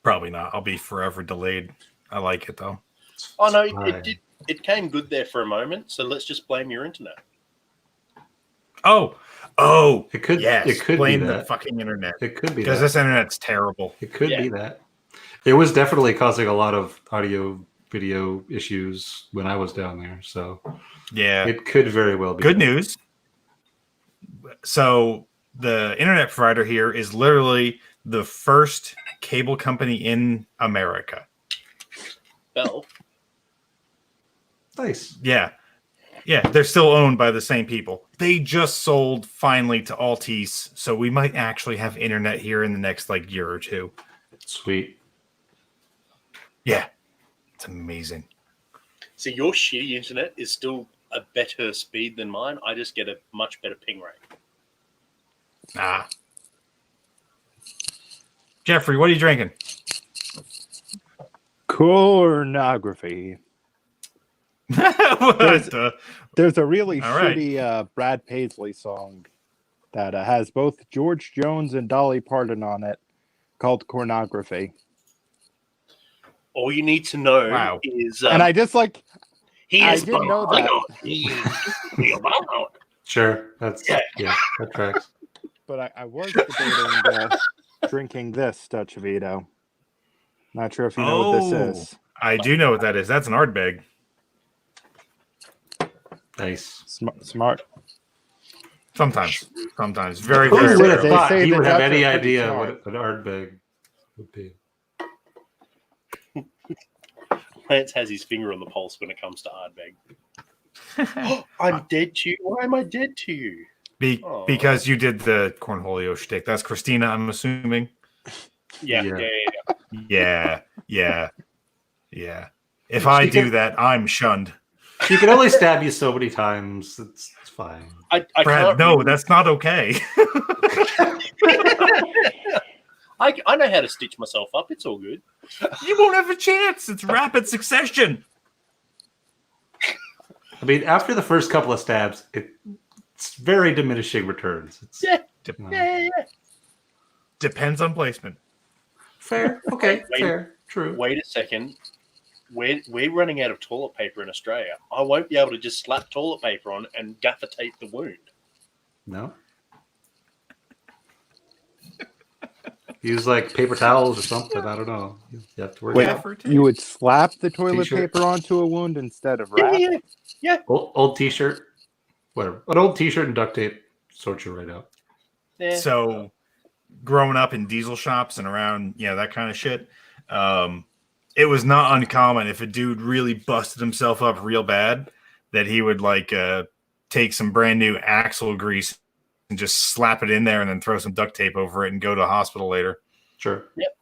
Probably not. I'll be forever delayed. I like it though. Oh no, Fine. it came good there for a moment. So let's just blame your internet. Oh, It could. yes. It could blame be the that. fucking internet It could be because that. this internet's terrible. It could Yeah. be that. It was definitely causing a lot of audio video issues when I was down there. So Yeah. it could very well be. Good that. news. So the internet provider here is literally the first cable company in America. Bell. Nice. Yeah. Yeah, they're still owned by the same people. They just sold finally to Altice, so we might actually have internet here in the next like year or two. Sweet. Yeah. It's amazing. So your shitty internet is still a better speed than mine. I just get a much better ping rate. Ah. Jeffrey, what are you drinking? Pornography. What the- There's a really All right. shitty Brad Paisley song that has both George Jones and Dolly Parton on it called Pornography. All you need to know Wow. is And I just like, he I is didn't know that. Sure. That's Yeah. that tracks. but I was debating drinking this Dutch Vito. Not sure if you know what this Oh. is. I do know what that is. That's an Ardbeg. Nice. Smart. Sometimes. Very, Who very would have They rarely. thought say he that would have Dutch any are pretty idea smart. what an Ardbeg would be? Lance has his finger on the pulse when it comes to Ardbeg. I'm dead to you. Why am I dead to you? Aw. Because you did the Cornholio shtick. That's Christina, I'm assuming. Yeah, Yeah. Yeah. If I She do can- that, I'm shunned. She can only stab you so many times. It's fine. I Brad, can't no, really- that's not okay. I know how to stitch myself up. It's all good. You won't have a chance. It's rapid succession. I mean, after the first couple of stabs, it's very diminishing returns. It's Yeah. you know, Yeah. Depends on placement. fair. Okay, Wait. fair. True. Wait a second. We're running out of toilet paper in Australia. I won't be able to just slap toilet paper on and gaffer tape the wound. No. Use like paper towels or something. I don't know. You have to work Wait, it out. Gaffer tape. You would slap the toilet T-shirt. paper onto a wound instead of wrap? Yeah. Old T-shirt. Whatever. An old T-shirt and duct tape sorts you right out. Yeah. So, growing up in diesel shops and around, that kind of shit, it was not uncommon if a dude really busted himself up real bad that he would take some brand new axle grease and just slap it in there and then throw some duct tape over it and go to the hospital later. Sure. Yep.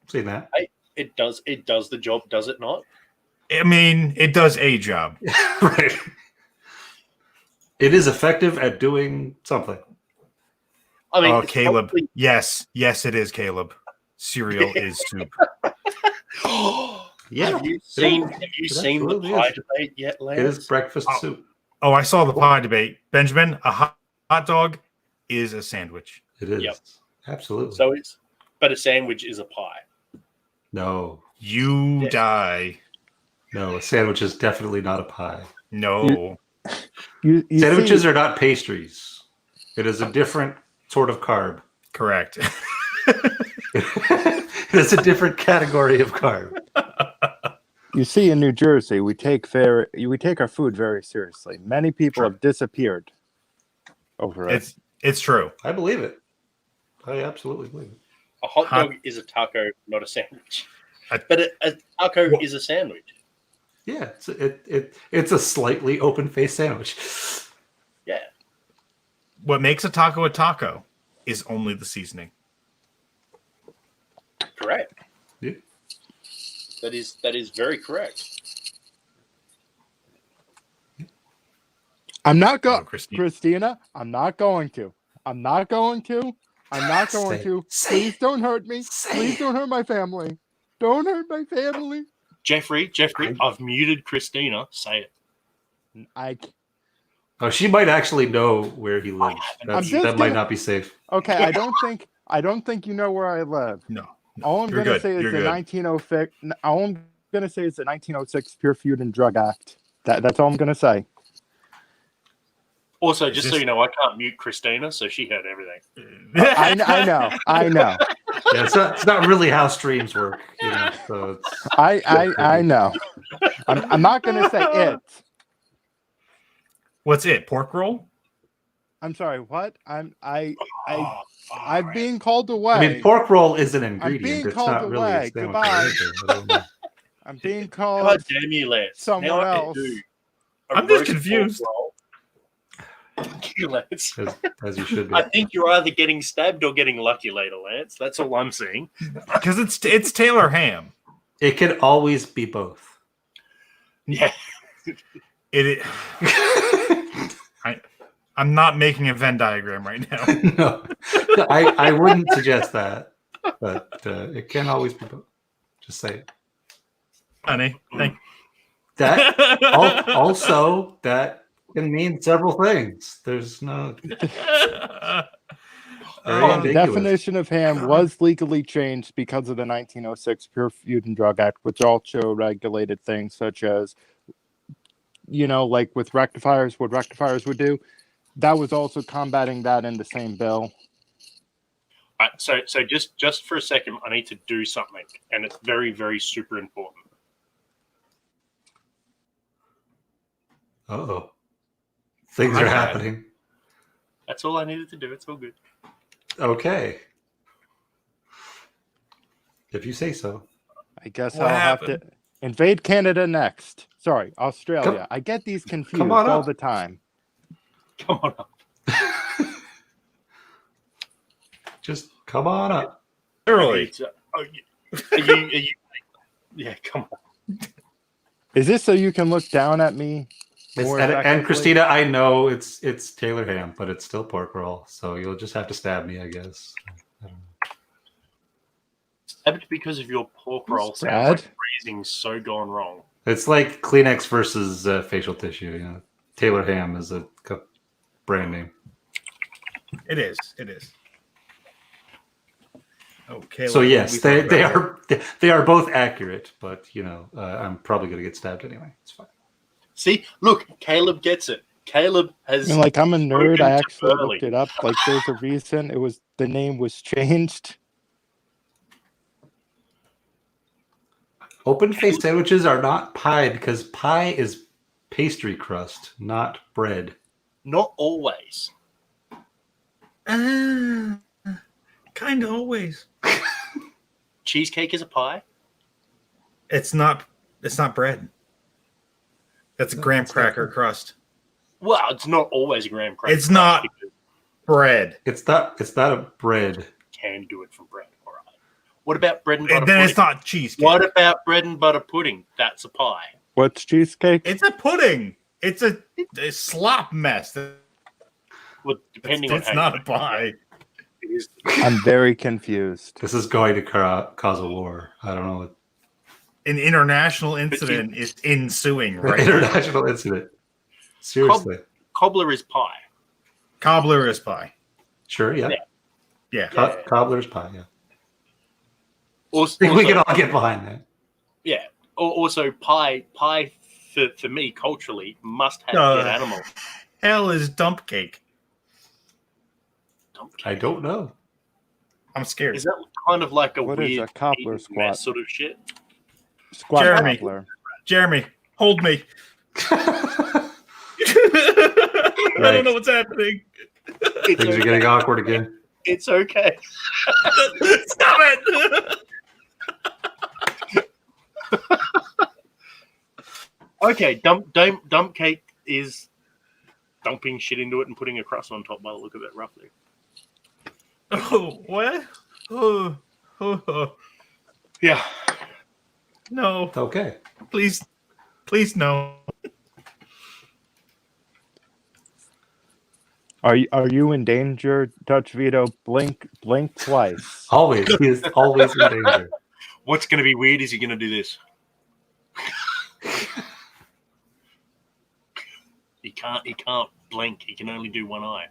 Seen that. It does the job, does it not? I mean, it does a job. Right. It is effective at doing something. I mean, Oh, it's Caleb. probably- Yes, it is, Caleb. Cereal is soup. Yeah. Have you seen the absolutely pie is. debate yet, Lance? It is breakfast soup. Oh, I saw the pie debate. Benjamin, a hot dog is a sandwich. It is. Yep. Absolutely. But a sandwich is a pie. No. You Yeah. die. No, a sandwich is definitely not a pie. No. You Sandwiches see, are not pastries. It is a different sort of carb. Correct. It is a different category of carb. you see in New Jersey, we take our food very seriously. Many people Sure. have disappeared over it. It's true. I believe it. I absolutely believe it. A hot Hot- dog is a taco, not a sandwich. A- But a taco What- is a sandwich. Yeah, it's a slightly open-faced sandwich. Yeah. What makes a taco is only the seasoning. Correct. Yeah. That is very correct. I'm not Oh, going, Christine. Christina. I'm not going to. I'm not going to. I'm not going Say- to. say Please it. don't hurt me. Say Please it. don't hurt my family. Don't hurt my family. Jeffrey, I've muted Christina. Say it. Oh, she might actually know where he lives. I'm just That might gonna- not be safe. Okay, I don't think you know where I live. No. All I'm You're gonna good. say is You're the good. 1906. All I'm gonna say is the 1906 Pure Food and Drug Act. That's all I'm gonna say. Also, Is just so this- you know, I can't mute Christina, so she heard everything. I know. Yeah, it's not really how streams work. So it's, I know. I'm not gonna say it. What's it? Pork roll? I'm sorry. What? I'm I'm being called away. I mean, pork roll is an ingredient. being It's called not really away. a sandwich. Goodbye. either. I don't know. I'm being God called. damn you, Lance. Somewhere Now I can else. do a I'm just roast confused. pork roll. Thank you, Lance. As you should be. I think you're either getting stabbed or getting lucky later, Lance. That's all I'm seeing. Because it's Taylor ham. It can always be both. Yeah. It. I'm not making a Venn diagram right now. No, I wouldn't suggest that, but it can always be both. Just say it. Honey, thank That also that can mean several things. There's no very The ambiguous. definition of ham was legally changed because of the 1906 Pure Food and Drug Act, which also regulated things such as, like with rectifiers, what rectifiers would do. That was also combating that in the same bill. All right, so just for a second, I need to do something, and it's very, very super important. Uh-oh. Things are Okay. happening. That's all I needed to do. It's all good. Okay. If you say so. I guess What I'll have happened? to invade Canada next. Sorry, Australia. I get these confused come on all up. the time. Come on up. Just come on up. Early. Are you? Yeah, come on. Is this so you can look down at me? more And effectively? Christina, I know it's Taylor ham, but it's still pork roll, so you'll just have to stab me, I guess. I don't know. Stabbed because of your pork roll sounds Brad? like phrasing so gone wrong. It's like Kleenex versus facial tissue. Taylor ham is a brand name. It is. Okay. So well, yes, we they thought about they are both accurate, but I'm probably gonna get stabbed anyway. It's fine. See, look, Caleb gets it. Caleb has. I'm a nerd. spoken I to actually Burley. looked it up. Like, there's a reason the name was changed. Open-faced sandwiches are not pie because pie is pastry crust, not bread. Not always. Kind of always. Cheesecake is a pie. It's not bread. That's a No, graham it's not cracker bread. crust. Well, it's not always a graham cracker. It's not because bread. It's not a bread. you can do it from bread. All right. What about bread and butter And then pudding? it's not cheesecake. What about bread and butter pudding? That's a pie. What's cheesecake? It's a pudding. It's a slop mess. Well, depending on It's how not you a pie. It is. I'm very confused. This is going to cause a war. I don't know. An international incident is ensuing right now. International incident. Seriously. Cobbler is pie. Cobbler is pie. Sure, yeah. Yeah. Yeah. Cobbler's pie, yeah. Also, We can all get behind that. yeah. Also, pie for me culturally must have dead animal. Hell is dump cake. I don't know. I'm scared. Is that kind of like a What is weird a cobbler mess squat? sort of shit? Squat Jeremy. cobbler. Jeremy, hold me. I don't know what's happening. It's Things are getting awkward again. It's okay. Stop it. Okay, dump cake is dumping shit into it and putting a crust on top by the look of it, roughly. Oh, what? Oh, Yeah. no. Okay. Please no. Are you in danger, Dutch Vito? Blink twice. Always. He is always in danger. What's going to be weird is you're going to do this. He can't blink. He can only do one eye.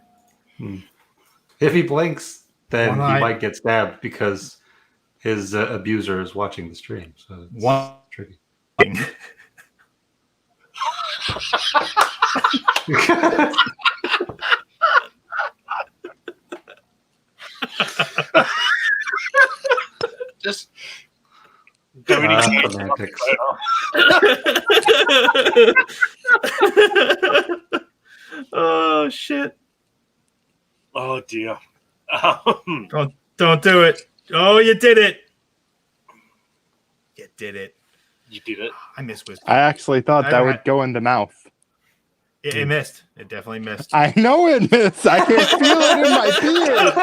If he blinks, then One he eye. might get stabbed because his abuser is watching the stream. So it's One. tricky. Just donating Semantics. Oh shit. Oh dear. Don't do it. Oh, you did it. You did it. You did it. I miss whiskey. I actually thought that I- would go in the mouth. It missed. It definitely missed. I know it, miss. I can feel it in my beard.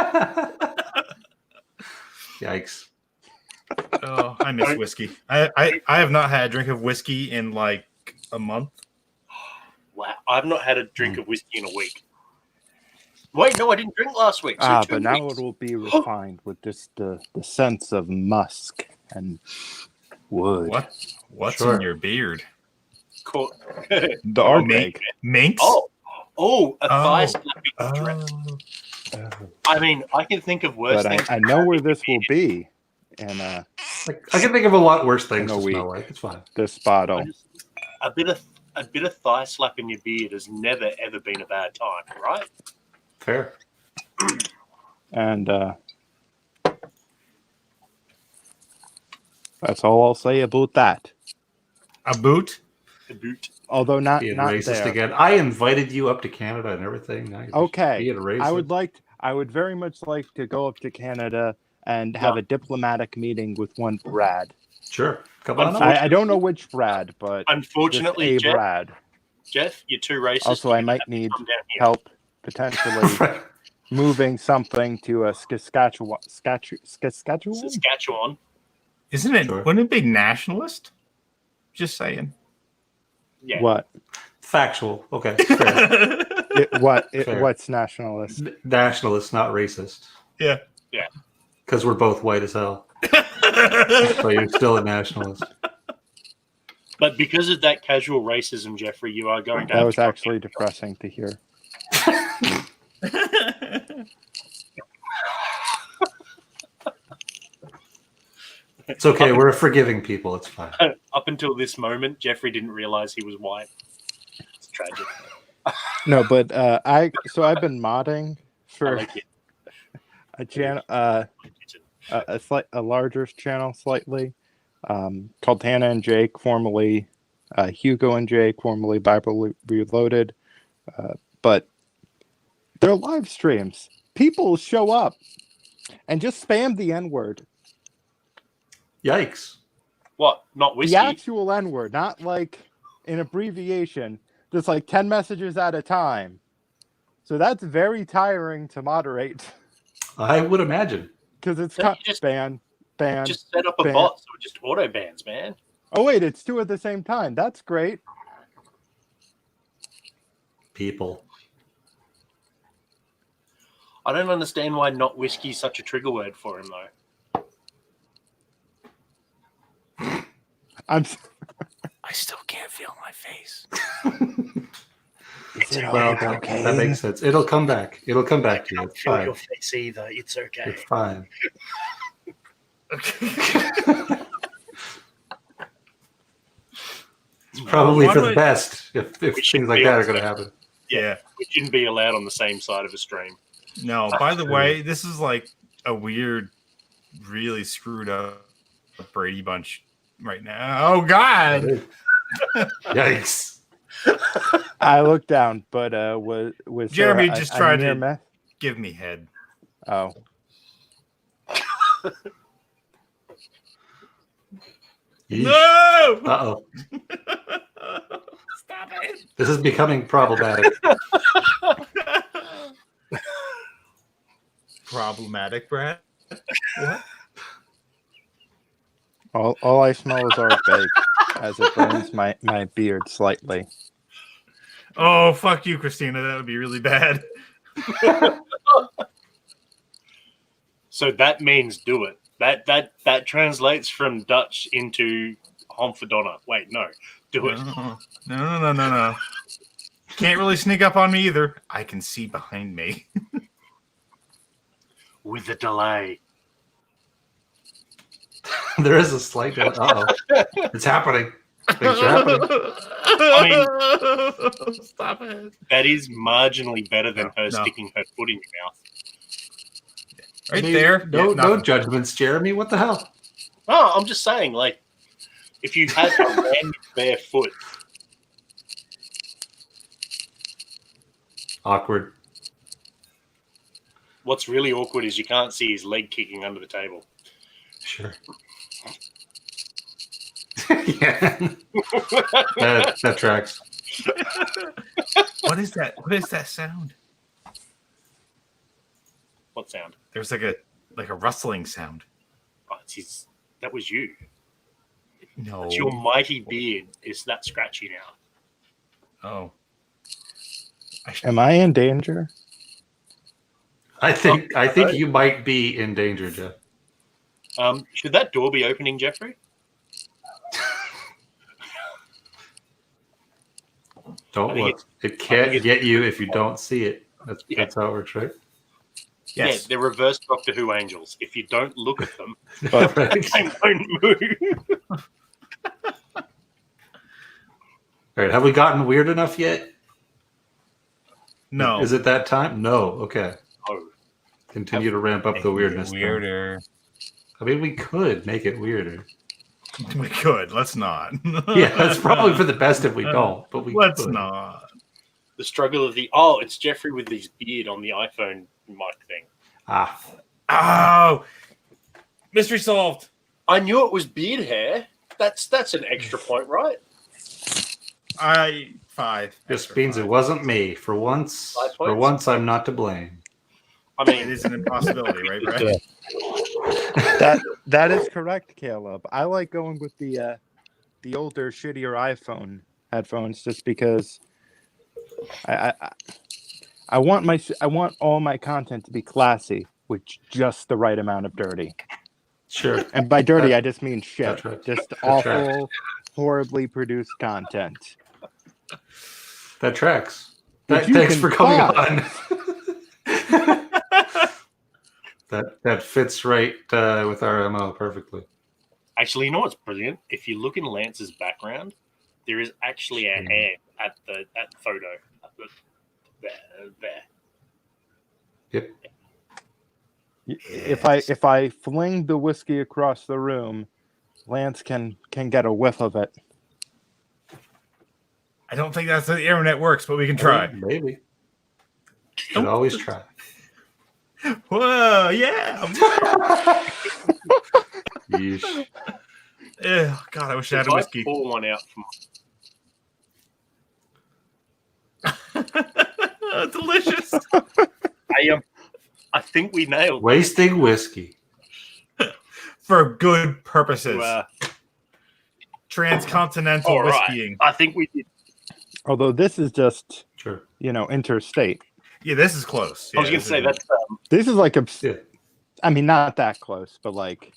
Yikes. Oh, I miss whiskey. I have not had a drink of whiskey in like a month. Wow. I've not had a drink of whiskey in a week. Wait, no, I didn't drink last week. So 2 But now weeks. it will be refined with just the sense of musk and wood. What's Sure. in your beard? Cool. The art egg. Minks? a thigh Oh. slapping dress. Oh. I mean, I can think of worse But things. I know where this will be in Like, I can think of a lot worse things In a to smell week. like. It's fine. this bottle. A bit of thigh slap in your beard has never ever been a bad time, right? Fair. And that's all I'll say about that. A boot? The boot. Although not Being not racist there. again. I invited you up to Canada and everything. Now you're just Okay, being racist. I would very much like to go up to Canada and have a diplomatic meeting with one Brad. Sure. Come on up. I don't know which Brad, but just Unfortunately, a Jeff, Brad. you're too racist. Also, You're I gonna might have to need come down here. help potentially moving something to a Saskatchewan. Saskatchewan. Isn't it? Sure. Wouldn't it be nationalist? Just saying. Yeah. What? Factual. Okay. Fair. Fair. Fair. What's nationalist? Nationalist, not racist. Yeah. Yeah. Because we're both white as hell. So you're still a nationalist. But because of that casual racism, Jeffrey, you are going to That have was to come actually down. depressing to hear. It's okay. We're a forgiving people. It's fine. Up until this moment, Jeffrey didn't realize he was white. It's tragic. No, but I've been modding I for like it. a channel, a larger channel slightly, called Hannah and Jake, formerly Hugo and Jake, formerly Bible Reloaded. But They're live streams. People show up and just spam the N-word. Yikes. What? Not whiskey? The actual N-word, not like an abbreviation. Just like 10 messages at a time. So that's very tiring to moderate. I would imagine. Because it's Don't you just- ban. Just set up a ban. bot so it just auto bans, man. Oh wait, it's 2 at the same time. That's great. People. I don't understand why not whiskey is such a trigger word for him, though. I'm. I still can't feel my face. Is it Well, okay? that makes sense. It'll come back. It'll come back to you. It's Feel fine. your face either. It's okay. It's fine. It's probably Why for do the I- best if We things shouldn't like be that on are going to happen. Yeah. We shouldn't be allowed on the same side of a stream. No, by the way, this is like a weird, really screwed up Brady Bunch right now. Oh, God. Yikes. I looked down, but was Jeremy there just a tried near to- meth? Give me head. Oh, Yeesh. No! Uh-oh. Stop it. This is becoming problematic. Problematic, Brad. What? all I smell is our bake as it burns my beard slightly. Oh, fuck you, Christina. That would be really bad. So that means do it. That translates from Dutch into Honfadonna. Wait, no. Do it. No. Can't really sneak up on me either. I can see behind me. With a delay. There is a slight. Uh-oh. It's happening. Things are happening. Stop it. That is marginally better than her No. sticking her foot in your mouth. Right there. No, Yeah, no nothing. judgments, Jeremy. What the hell? Oh, I'm just saying, like, if you had a random bare foot, Awkward. what's really awkward is you can't see his leg kicking under the table. Sure. Yeah. That tracks. What is that? What is that sound? What sound? There's like a rustling sound. Oh, it's his. That was you. No. It's your mighty beard is that scratchy now. Oh. Am I in danger? I think you might be in danger, Jeff. Should that door be opening, Jeffrey? Don't I think look. It can't it's- get you if you don't see it. That's Yeah. that's how it works, right? Yeah, Yes. they're reverse Doctor Who angels. If you don't look at them, But- Right. they won't move. All right. Have we gotten weird enough yet? No. Is it that time? No. Okay. Oh, Continue to ramp up the weirdness. then. Weirder. I mean, we could make it weirder. We could. Let's not. Yeah, that's probably for the best if we don't. But we Let's could. not. the struggle of the it's Jeffrey with his beard on the iPhone mic thing. Ah, Oh, mystery solved. I knew it was beard hair. That's an extra point, right? Five. this Extra means five. it wasn't me. For once, 5 for points? once, I'm not to blame. I It mean, is an impossibility, right, Brad? that is correct, Caleb. I like going with the older, shittier iPhone headphones just because I want all my content to be classy with just the right amount of dirty. Sure. And by dirty, I just mean shit. That's right. Just That's right. awful, horribly produced content. That tracks. Which you Thanks can for coming buy. on. that fits right with our MO perfectly. actually, you know what's brilliant? If you look in Lance's background, there is actually a hair at the photo. There. Yep. If I fling the whiskey across the room, Lance can get a whiff of it. I don't think that's how the internet works, but we can try. Maybe. Should always try. Whoa, yeah. Yeesh. Ugh, God, I wish I had a If I whiskey. pour one out from Delicious. I think we nailed it. Wasting whiskey. For good purposes. To, Transcontinental all right. whiskeying. I think we did. Although this is just, Sure. interstate. Yeah, this is close. I was Yeah, going to say this is- that's This is like Yeah. I mean, not that close, but like,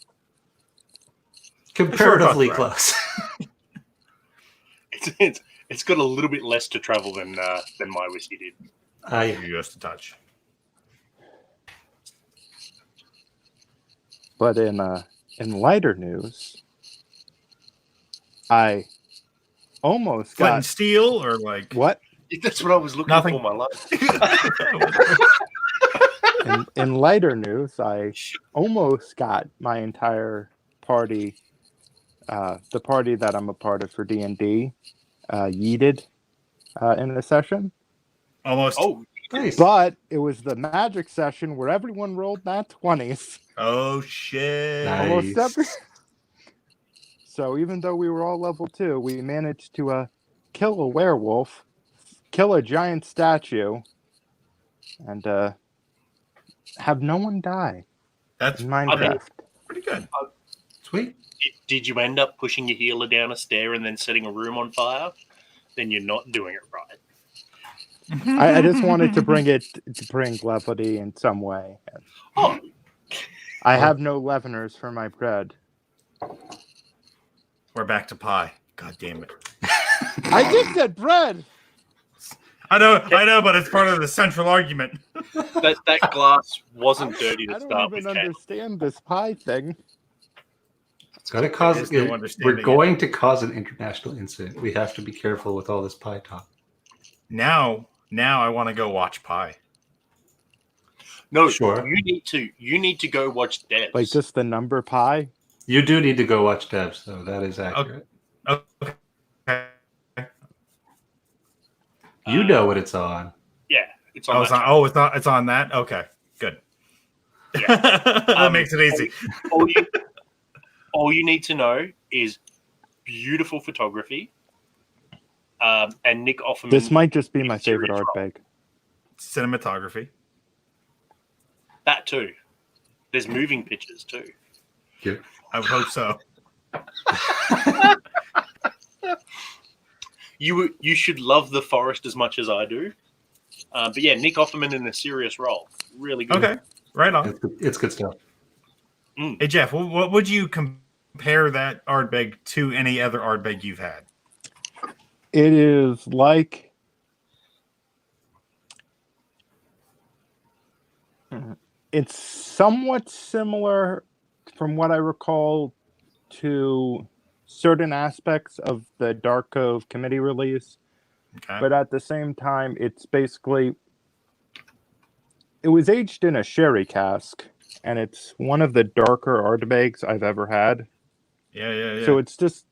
Comparatively Sure, close. it's got a little bit less to travel than my whiskey did. US to touch. but in lighter news, I almost Flint and got steel or like what? That's what I was looking Nothing. for. My life. In lighter news, I almost got my entire party, the party that I'm a part of for D&D, yeeted in a session. almost. Oh, Nice. But it was the magic session where everyone rolled nat 20s. Oh shit. Nice. Almost every. So even though we were all level 2, we managed to kill a werewolf, kill a giant statue, and have no one die That's in Minecraft. pretty good. Sweet. did you end up pushing your healer down a stair and then setting a room on fire? Then you're not doing it right. I just wanted to bring levity in some way. Oh, I have no leaveners for my bread. We're back to pie. God damn it. I just said bread. I know, but it's part of the central argument. that glass wasn't dirty I to don't start even with. Ken. understand this pie thing. It's going to cause. There's no We're understanding going to cause an international incident. We have to be careful with all this pie talk. Now I want to go watch Pie. No, Sure. You need to go watch Devs. Like just the number pie. You do need to go watch Devs, though. That is accurate. Okay. You know what it's on. Yeah, it's on. Oh, it's that on, it's on that? Okay, good. that makes it easy. all you need to know is beautiful photography, and Nick Offerman. This might just be my Serious favorite art role. bag. Cinematography. That too. There's moving pictures too. Yeah. I would hope so. You should love the forest as much as I do. But yeah, Nick Offerman in a serious role. Really good. Okay, right on. It's good stuff. Hey, Jeff, what would you compare that Ardbeg to any other Ardbeg you've had? It is like it's somewhat similar, from what I recall, to certain aspects of the Dark Cove committee release. Okay. But at the same time, it was aged in a sherry cask, and it's one of the darker Ardbegs I've ever had. Yeah. So it's just,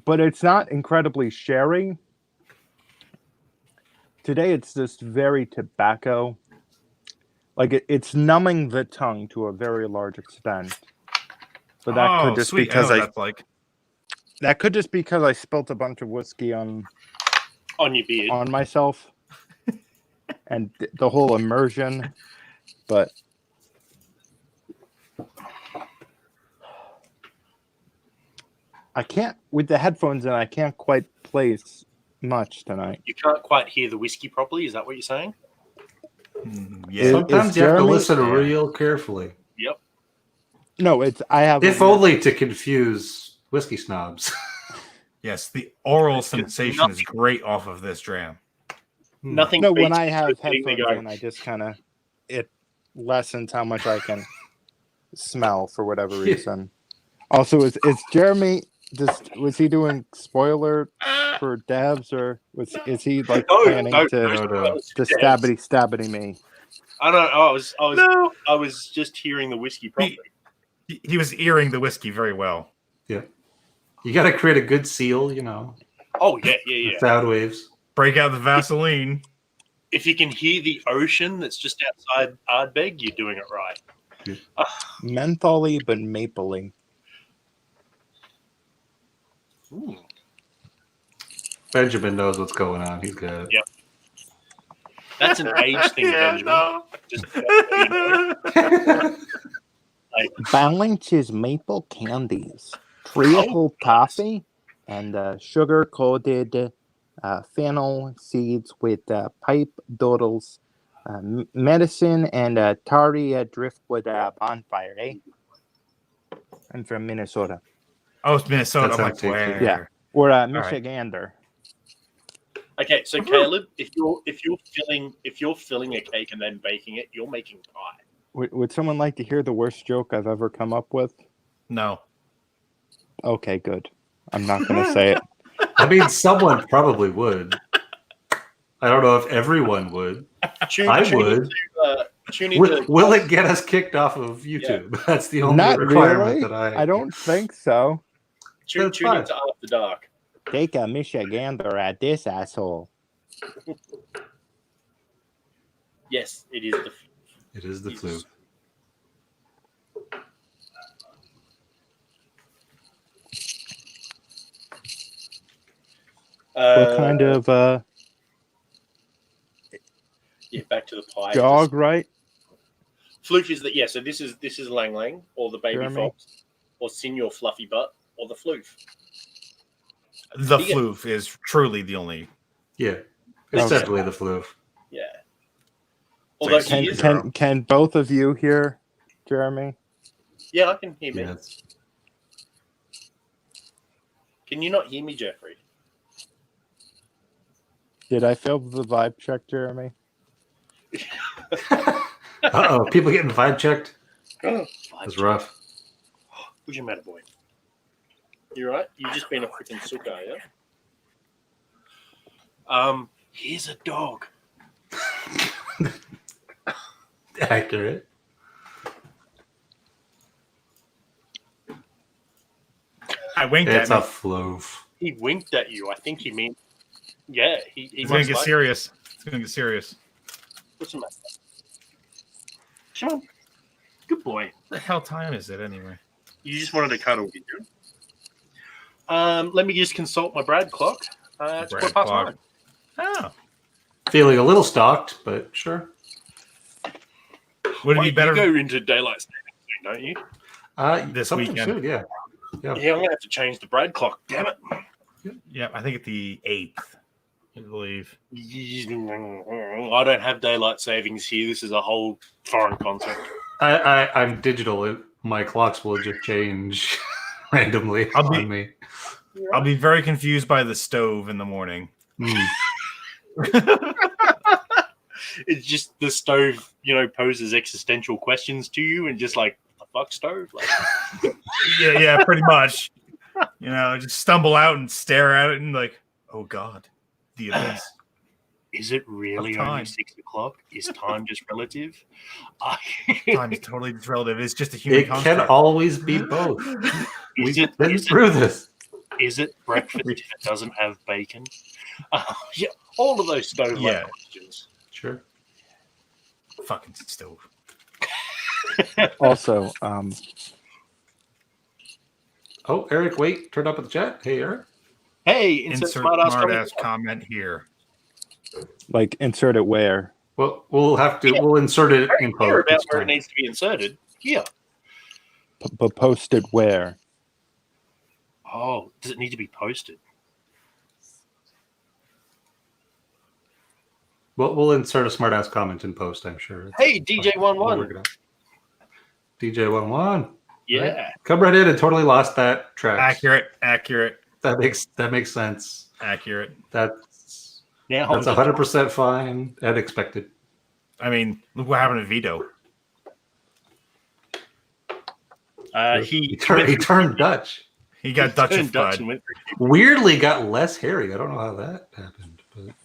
but it's not incredibly sherry. Today it's just very tobacco. Like it's numbing the tongue to a very large extent. But that could just sweet. because I know what that's like. that could just because I spilt a bunch of whiskey on On your beard. myself and the whole immersion. But I can't with the headphones in. I can't quite place much tonight. You can't quite hear the whiskey properly. Is that what you're saying? Yeah. Sometimes is you have to Jeremy- listen Yeah. real carefully. Yep. No, it's I have. If only to confuse whiskey snobs. Yes, the oral It's sensation is nothing. great off of this dram. Nothing. No, when beats I have just sitting there headphones going, in, I just kind of it lessens how much I can smell for whatever reason. Also, is Jeremy was he doing spoiler for devs or is he like planning to stabbity me? I don't know. I was just hearing the whiskey properly. He was earing the whiskey very well. Yeah. You got to create a good seal, Oh yeah. sound waves. Break out the Vaseline. if you can hear the ocean that's just outside Ardbeg, you're doing it right. Mentholy but mapley. Ooh. Benjamin knows what's going on. He's got it. Yeah. That's an age thing, Benjamin. no. Just so you know. Balance's maple candies, treacle toffee, and sugar-coated fennel seeds with pipe doodles, medicine, and tarry driftwood bonfire, eh? I'm from Minnesota. Oh, it's Minnesota. That I'm sounds like, tasty. where? Yeah. Or right. Michigander. Okay, so Caleb, if you're filling a cake and then baking it, you're making pie. Would someone like to hear the worst joke I've ever come up with? No. Okay, good. I'm not going to say it. I mean, someone probably would. I don't know if everyone would. I would. Will it get us kicked off of YouTube? That's the only Not requirement really. that I don't think so. Tune That's fine. into After Dark. Take a Michigander at this asshole. Yes, it is the. It is the Yes. flu. What kind of Yeah, back to the pie. dog, right? Floof is the So this is Lang Lang or the baby Jeremy? fox or Senior Fluffy Butt or the Floof. The You get- floof is truly the only. Yeah, it's Okay. definitely the flu. Yeah. Although Can- he is, Can both of you hear Jeremy? yeah, I can hear me. Yeah, it's- Can you not hear me, Jeffrey? Did I fail the vibe check, Jeremy? Uh-oh, people getting vibe checked. Oh, That's rough. Who's your matter, boy? You right? You just been a freaking suka, yeah? Here's a dog. Accurate. I winked It's a at me. flu. He winked at you. I think he meant. Yeah, he It's going must to get like- serious. It's going to get serious. What's the matter? Come on. Good boy. What the hell time is it anyway? You just wanted to cuddle, did you? Let me just consult my Brad clock. It's Brad 1:15. clock. Oh. Feeling a little stalked, but sure. Would it be better? You go into daylight saving soon, don't you? This sometime weekend. soon, yeah. Yeah, I'm gonna have to change the Brad clock. Damn it! Yeah, I think it's the 8th, I believe. I don't have daylight savings here. This is a whole foreign concept. I'm digital. My clocks will just change randomly I'll be- on me. I'll be very confused by the stove in the morning. Hmm. It's just the stove, poses existential questions to you, and just like the fuck stove. Like, Yeah, pretty much. Just stumble out and stare at it and like, oh God, the abyss. is it really Of time. only 6 o'clock? Is time just relative? Time is totally relative. It's just a human It can construct. always be both. We've been through this. Is it breakfast if it doesn't have bacon? Yeah, all of those stove Yeah. questions. Sure. Fucking stove. Also, Oh, Eric, wait. Turn up at the chat. Hey, Eric. Hey, Insert smart ass smart-ass comment here. like insert it where? Well, we'll insert it in Care post. about It's where it fine. needs to be inserted. Here. But post it where? Oh, does it need to be posted? We'll insert a smart ass comment in post, I'm sure. Hey, DJ11. We'll work it out. DJ11. Yeah. Come right in and totally lost that track. Accurate. That makes sense. That's That's Now 100% fine and expected. I mean, look what happened to Vito. he He turned Dutch. He got turned Dutch Dutchified. and went Weirdly got less hairy. I don't know how that happened, but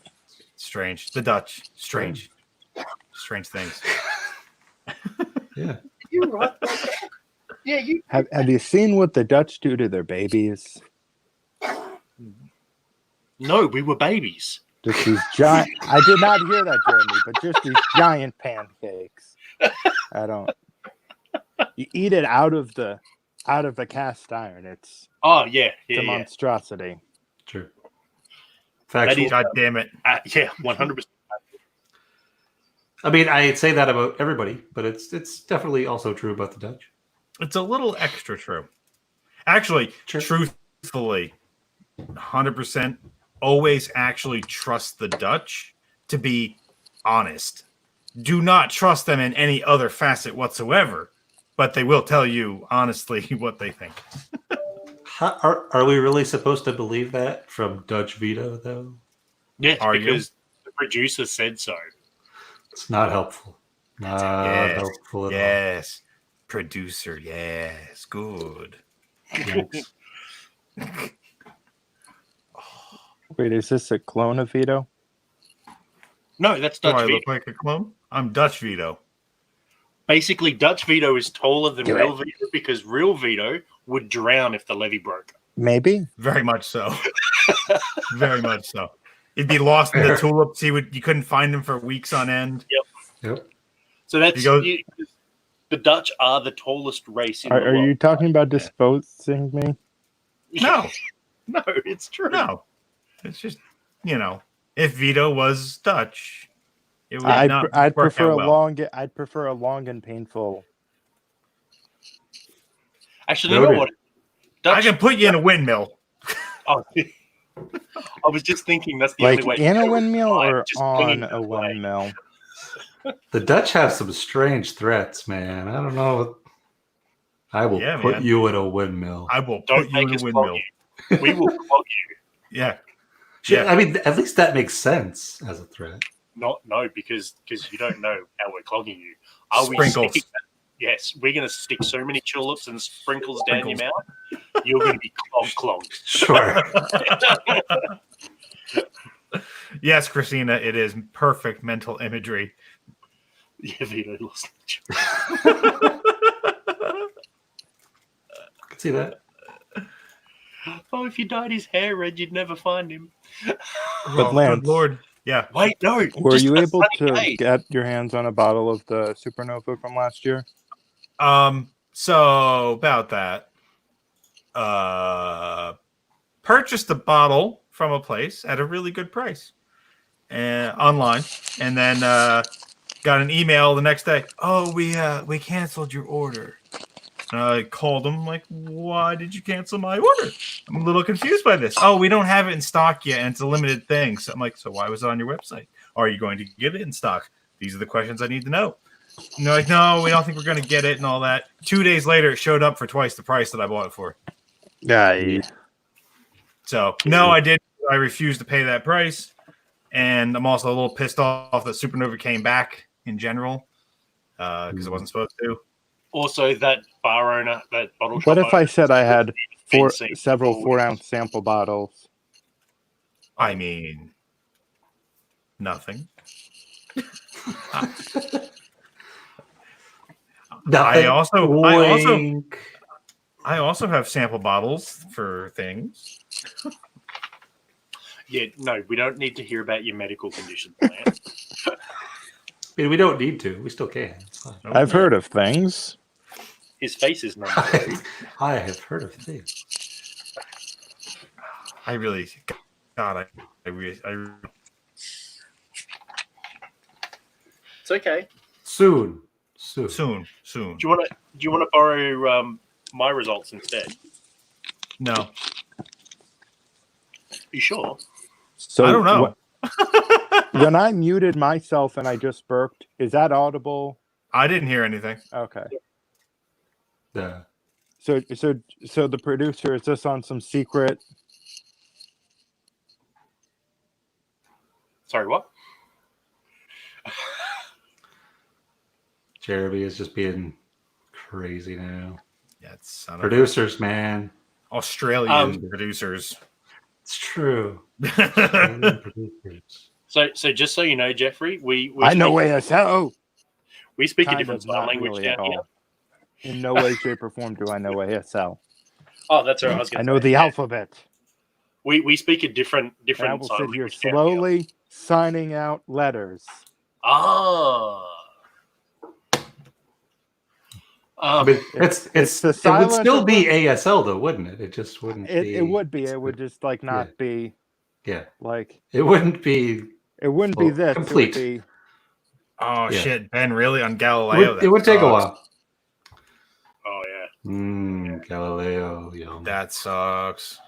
Strange. The Dutch. Strange things. yeah. You're right. Yeah, you. Have you seen what the Dutch do to their babies? No, we were babies. Just these giant. I did not hear that, Jeremy, but just these giant pancakes. I don't. You eat it out of the cast iron. It's Oh yeah, a yeah, yeah. monstrosity. True. That Factual. is- God damn it. Yeah, 100%. I mean, I say that about everybody, but it's definitely also true about the Dutch. It's a little extra true. Actually, Sure. truthfully, 100% always actually trust the Dutch to be honest. Do not trust them in any other facet whatsoever, but they will tell you honestly what they think. Are we really supposed to believe that from Dutch Vito, though? Yes, Are you? because the producer said so. It's not helpful. Not Yes. helpful at Yes. Producer, yes. Good. all. Yikes. Wait, is this a clone of Vito? No, that's Do I Dutch Vito. look like a clone? I'm Dutch Vito. Basically, Dutch Vito is taller than Do real Vito because real Vito would drown if the levee broke. Maybe. Very much so. Very much so. He'd be lost in the tulips. You couldn't find him for weeks on end. Yep. So that's You go- the Dutch are the tallest race in the Are world. you talking about disposing me? No, No, it's true. no. It's just, if Vito was Dutch, it would I'd not work prefer out a well. I'd prefer a long and painful. Actually, you know Noted. what? I Dutch, can put you in a windmill. oh, I was just thinking that's the Like only way. in a to go windmill by, or just swinging on that a way. windmill? The Dutch have some strange threats, man. I don't know. I will Yeah, put man. you in a windmill. I will Don't put you make in a us flog windmill. you. We will flog you. Yeah. Shit, Yeah. I mean, at least that makes sense as a threat. No, because you don't know how we're clogging you. Are we Sprinkles. sticking? Yes, we're going to stick so many tulips and sprinkles down your mouth. You're going to be clogged. Sure. Yes, Christina, it is perfect mental imagery. Yeah, Vito lost. Could see that. Oh, if you dyed his hair red, you'd never find him. Oh, Lance- good Lord. Yeah. Wait, no. Were just you a able sunny to day. get your hands on a bottle of the Supernova from last year? So about that. Purchased a bottle from a place at a really good price. Online. And then got an email the next day. Oh, we canceled your order. And I called them like, why did you cancel my order? I'm a little confused by this. Oh, we don't have it in stock yet, and it's a limited thing. So I'm like, so why was it on your website? Are you going to get it in stock? These are the questions I need to know. And they're like, no, we don't think we're going to get it and all that. 2 days later, it showed up for twice the price that I bought it for. Yeah. So no, I did. I refused to pay that price, and I'm also a little pissed off that Supernova came back in general because it wasn't supposed to. Also, that bar owner, that bottle shop What if I owner, said I had seen several before. 4-ounce sample bottles? I mean, nothing. I also have sample bottles for things. Yeah, no, we don't need to hear about your medical conditions, man. I mean, we don't need to. We still can. It's fine. I've heard of things. His face is numb. I have heard of things. I really, God, I really. It's okay. Soon. Soon. Do you want to borrow my results instead? No, You sure? So I don't know. When I muted myself and I just burped, is that audible? I didn't hear anything. Okay. Yeah. So the producer, is this on some secret? Sorry, what? Jeremy is just being crazy now. Yeah, it's Producers, man. Australian producers. It's true. Australian producers. So just so you know, Jeffrey, we I know speak, ASL. we speak a Kind different of, sign not language really down at all. here. In no way, shape, or form do I know ASL. Oh, that's right. I was I going know the alphabet. We speak a different And I will sign sit here language down slowly signing out letters. Ah. I mean, It's it would silent still be approach. ASL though, wouldn't it? It just wouldn't be. It would be. It would just like not be Yeah, like it wouldn't be. it wouldn't be Well, this. complete. It would be Oh Yeah. shit, Ben, really on It Galileo? would, it would take a sucks. while. Oh yeah. Galileo, yum. That sucks.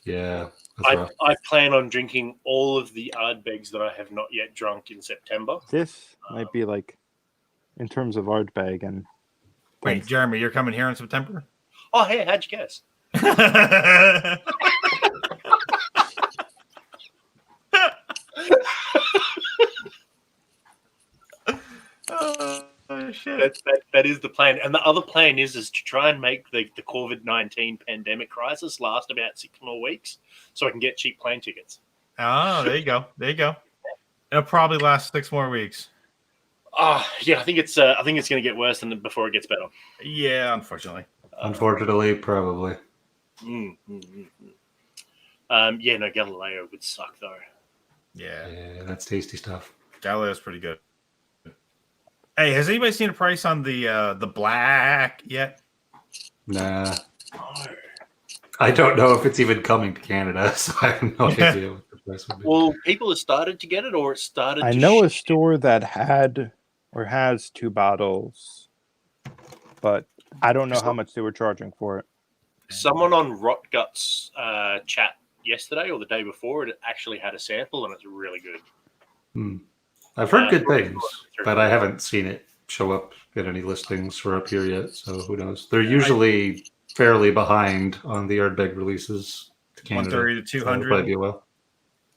Yeah, that's rough. I plan on drinking all of the Ardbegs that I have not yet drunk in September. this might be like in terms of Ardbeg and Wait, things. Jeremy, you're coming here in September? Oh hey, how'd you guess? Oh shit. That is the plan. And the other plan is to try and make the COVID-19 pandemic crisis last about 6 more weeks so I can get cheap plane tickets. Oh, there you go. There you go. It'll probably last 6 more weeks. Yeah, I think it's going to get worse than before it gets better. Yeah, unfortunately. Unfortunately, probably. Yeah, no, Galileo would suck though. Yeah. Yeah, that's tasty stuff. Galileo's pretty good. Hey, has anybody seen a price on the black yet? Nah, No. I don't know if it's even coming to Canada, so I have no idea what the price would be. Well, people have started to get it, or it started. I to know a ship. store that had or has 2 bottles, but I don't know how much they were charging for it. Someone on Rotgut's chat yesterday or the day before, it actually had a sample, and it's really good. I've heard good things, but I haven't seen it show up in any listings for up here yet, so who knows? They're usually fairly behind on the Ardbeg releases to Canada. 130 to so it'll 200. probably be a while.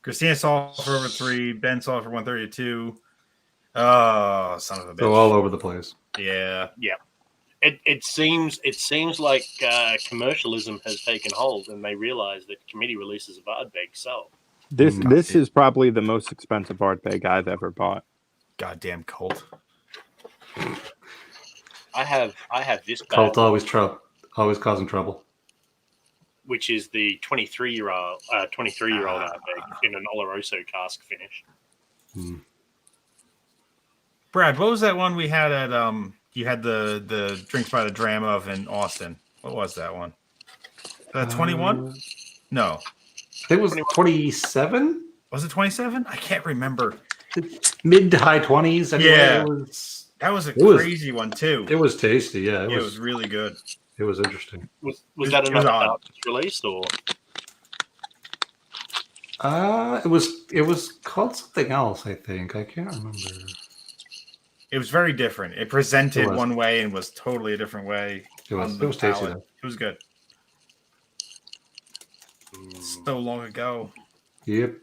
Christina saw for over 3. Ben saw for 132. Oh, son of a bitch. So all over the place. Yeah. It seems like commercialism has taken hold, and they realize that committee releases of Ardbeg sell. This is probably the most expensive Ardbeg I've ever bought. Goddamn cult. I have this bad, Cult always causing trouble. which is the 23-year-old Ardbeg in an Oloroso cask finish. Brad, what was that one we had at you had the drinks by the dram of in Austin? What was that one? 21? No. I think it was 27? Was it 27? I can't remember. Mid to high 20s. Anyway. Yeah. That was a It was- crazy one too. It was tasty, yeah. It was really good. It was interesting. Was was- that it was another odd. artist release, or It was called something else, I think. I can't remember. It was very different. It presented It was. one way and was totally a different way. It was on the tasty palate. though. It was good. So long ago. Yep.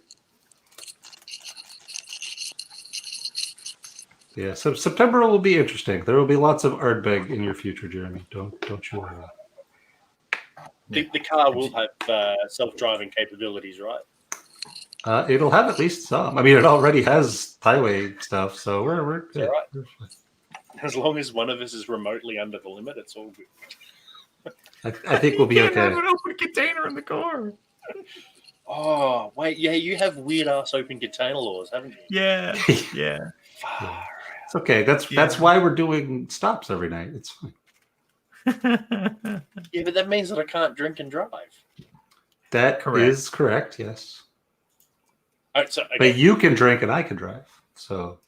Yeah, so September will be interesting. There will be lots of Ardbeg in your future, Jeremy. Don't you worry. the car will have self-driving capabilities, right? It'll have at least some. I mean, it already has highway stuff, so we're good. All right. As long as one of us is remotely under the limit, it's all good. I think we'll be You can't have okay. an open container in the car. Oh wait, yeah, you have weird ass open container laws, haven't you? Yeah. Yeah. Far. It's okay. That's Yeah. why we're doing stops every night. It's fine. Yeah, but that means that I can't drink and drive. That Correct. is correct. Yes, Oh, so, okay. but you can drink and I can drive. So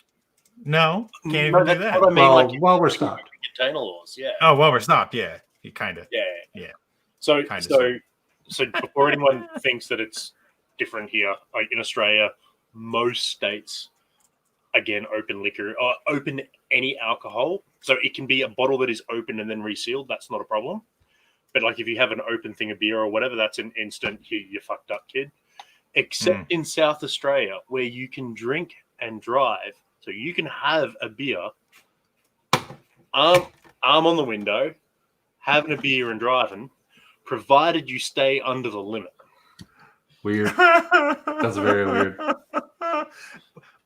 No, can't even No, do that's that. what I mean. well, Like while we're stopped. container laws, yeah. Oh, well, we're stopped. Yeah. You kind of. Yeah. Yeah. So, Kinda so before anyone thinks that it's different here, like in Australia, most states, again, open liquor, open any alcohol. So it can be a bottle that is open and then resealed. That's not a problem. But like if you have an open thing of beer or whatever, that's an instant, you fucked up, kid. Except in South Australia, where you can drink and drive. So you can have a beer, arm on the window, having a beer and driving, provided you stay under the limit. Weird. That's very weird.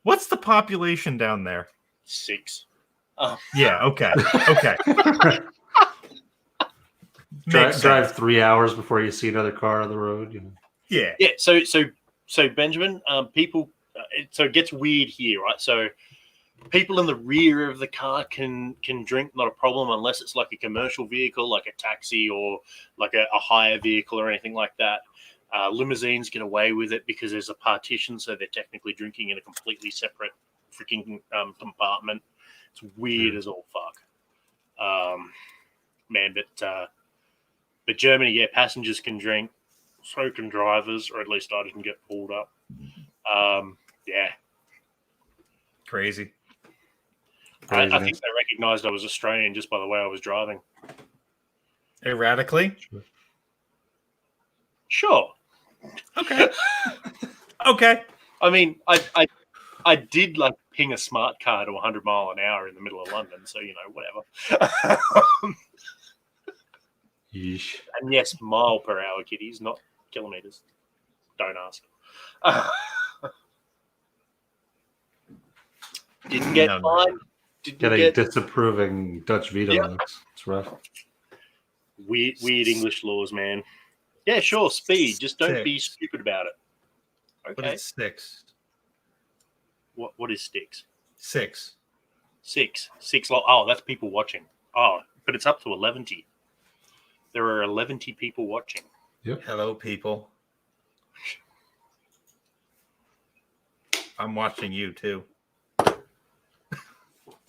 What's the population down there? 6. Yeah. Okay. Okay. Makes drive 3 hours before you see another car on the road. You know. Yeah. Yeah. So Benjamin, people. So it gets weird here, right? So people in the rear of the car can drink, not a problem, unless it's like a commercial vehicle, like a taxi or like a hire vehicle or anything like that. Limousines get away with it because there's a partition, so they're technically drinking in a completely separate freaking compartment. It's weird as all fuck, man. But Germany, yeah, passengers can drink, so can drivers, or at least I didn't get pulled up. Yeah, Crazy. I think they recognised I was Australian just by the way I was driving. Erratically? Sure. Okay. Okay. I mean, I did like ping a smart car to 100 mile an hour in the middle of London, so you know, whatever. Yeesh. And yes, mile per hour, kiddies, not kilometers. Don't ask. Didn't get No. fined. Didn't Get a get disapproving Dutch veto. Yeah. It's rough. weird English laws, man. Yeah, sure, speed. Just don't Six. be stupid about it. But Okay. it's 6. What is six? 6. Six. Oh, that's people watching. Oh, but it's up to 11. There are 11 people watching. Hello, people. I'm watching you too.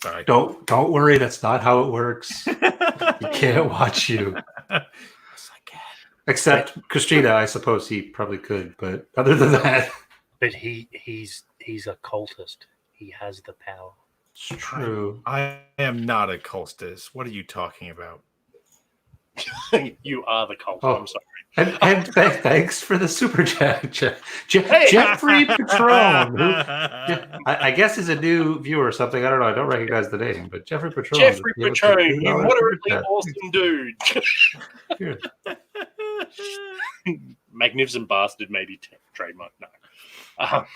Sorry. Don't worry. That's not how it works. He can't watch you. Except Christina, I suppose he probably could, but other than that, But he's a cultist. He has the power. it's true. I am not a cultist. What are you talking about? You are the cult. Oh. I'm sorry. And thanks for the super chat, Hey! Jeffrey Patron. Who, I guess is a new viewer or something. I don't know. I don't recognize the name, but Jeffrey Patron. Jeffrey gave us a Patron, you $2 moderately super chat. awesome dude. Here. Magnificent bastard, maybe trademark. No.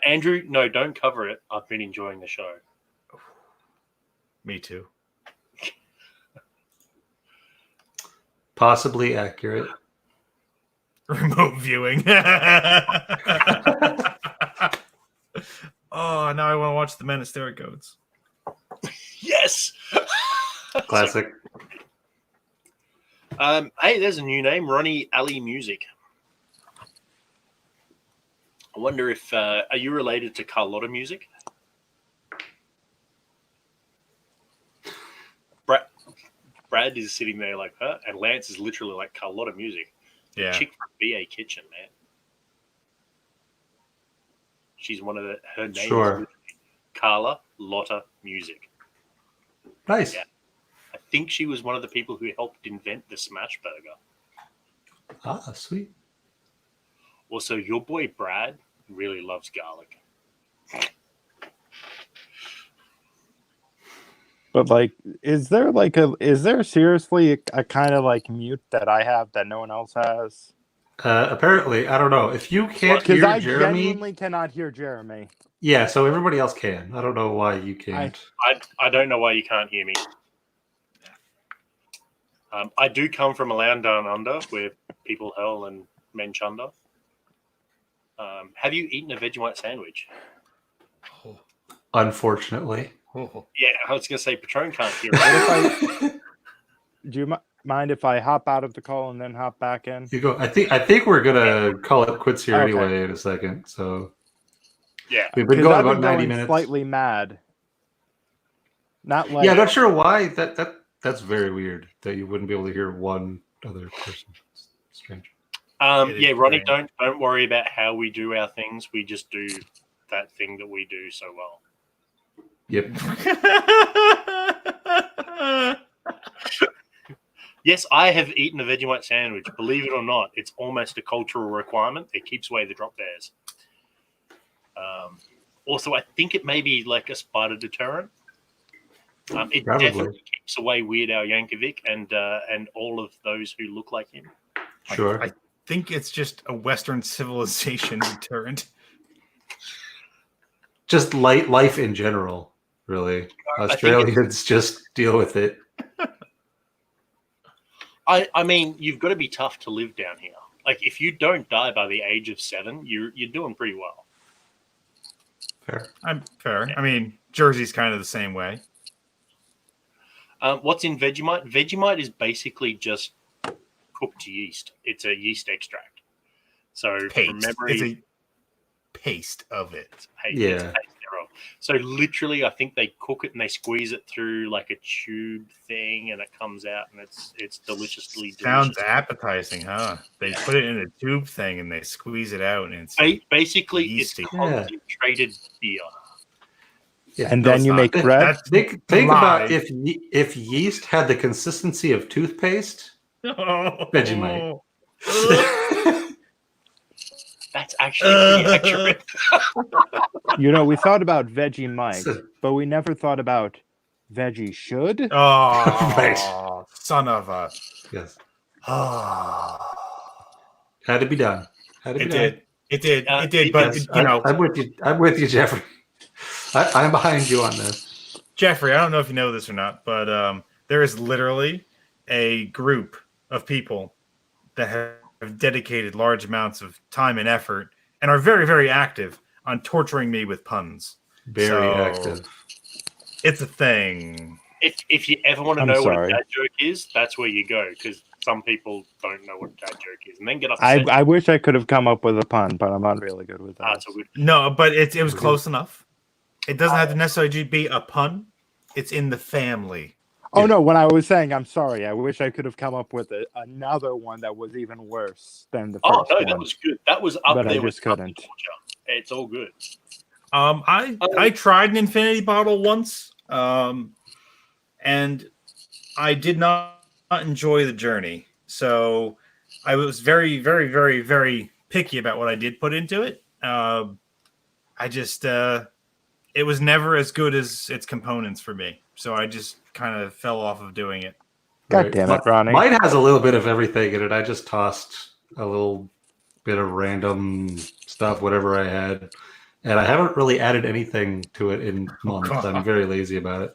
Andrew, no, don't cover it. I've been enjoying the show. Me too. Possibly accurate. Remote viewing. Oh, now I want to watch the Men of Stereo Goats. Yes. Classic. Hey, there's a new name, Ronnie Ali Music. I wonder if are you related to Carlotta Music? Brad is sitting there like, huh? And Lance is literally like Carlotta Music. Yeah. Chick from BA Kitchen, man. She's one of her names. Sure. Is literally Carla Lotta Music. Nice. Yeah. I think she was one of the people who helped invent the smash burger. Ah, sweet. Also, your boy Brad really loves garlic. But like, is there seriously a kind of like mute that I have that no one else has? Apparently, I don't know. If you can't Because hear I Jeremy, genuinely cannot hear Jeremy. yeah, so everybody else can. I don't know why you can't. I don't know why you can't hear me. I do come from a land down under where people hell and men chunder. Have you eaten a Vegemite sandwich? Unfortunately. Yeah, I was going to say Patron can't hear What it. if do you mind if I hop out of the call and then hop back in? You go. I think we're gonna call it quits here Okay. anyway in a second. So Yeah. we've been 'Cause going I've about been 90 going minutes. slightly mad. Not like Yeah, I'm not sure why. That's very weird that you wouldn't be able to hear one other person. It's strange. It is Yeah, Ronnie, strange. don't worry about how we do our things. We just do that thing that we do so well. Yep. Yes, I have eaten a Vegemite sandwich. Believe it or not, it's almost a cultural requirement. It keeps away the drop bears. Also, I think it may be like a spider deterrent. It Probably. definitely keeps away Weird Al Yankovic and all of those who look like him. Sure. I think it's just a Western civilization deterrent. Just life in general, really. I think Australians just deal with it. I mean, you've got to be tough to live down here. Like, if you don't die by the age of 7, you're doing pretty well. Fair. I'm fair. I mean, Jersey's kind of the same way. What's in Vegemite? Vegemite is basically just cooked yeast. It's a yeast extract. So from Paste. memory, It's a paste of it. it's Yeah. paste thereof. So literally, I think they cook it and they squeeze it through like a tube thing, and it comes out, and it's deliciously Sounds delicious. appetizing, huh? They put it in a tube thing and they squeeze it out, and it's Basically, yeasty. it's concentrated beer. Yeah, And No, then it's you not. make bread. That's think lie. about if yeast had the consistency of toothpaste. Vegemite. That's actually pretty accurate. You know, we thought about Vegemite, So- but we never thought about Veggie should. Oh, Right. son of a. Yes, Oh. had to be done. Had to be It done. did. It did. Yeah, It did. it But does. you know, I'm with you. I'm with you, Jeffrey. I'm behind you on this. Jeffrey, I don't know if you know this or not, but there is literally a group of people that have dedicated large amounts of time and effort and are very, very active on torturing me with puns. Very So- active. It's a thing. If you ever want to I'm know what a sorry. dad joke is, that's where you go, because some people don't know what a dad joke is and then get upset. I wish I could have come up with a pun, but I'm not really good with that. It's all good. No, but it was Okay. close enough. It doesn't have to necessarily be a pun. It's in the family. Oh no, when I was saying I'm sorry, I wish I could have come up with another one that was even worse than the first Oh no, one. that was good. That was up But I there with just couldn't. torture. It's all good. I tried an infinity bottle once, and I did not enjoy the journey. So I was very, very, very, very picky about what I did put into it. I just it was never as good as its components for me. So I just kind of fell off of doing it. God Right. damn it, Ronnie. Mine has a little bit of everything in it. I just tossed a little bit of random stuff, whatever I had. And I haven't really added anything to it in months. God. I'm very lazy about it.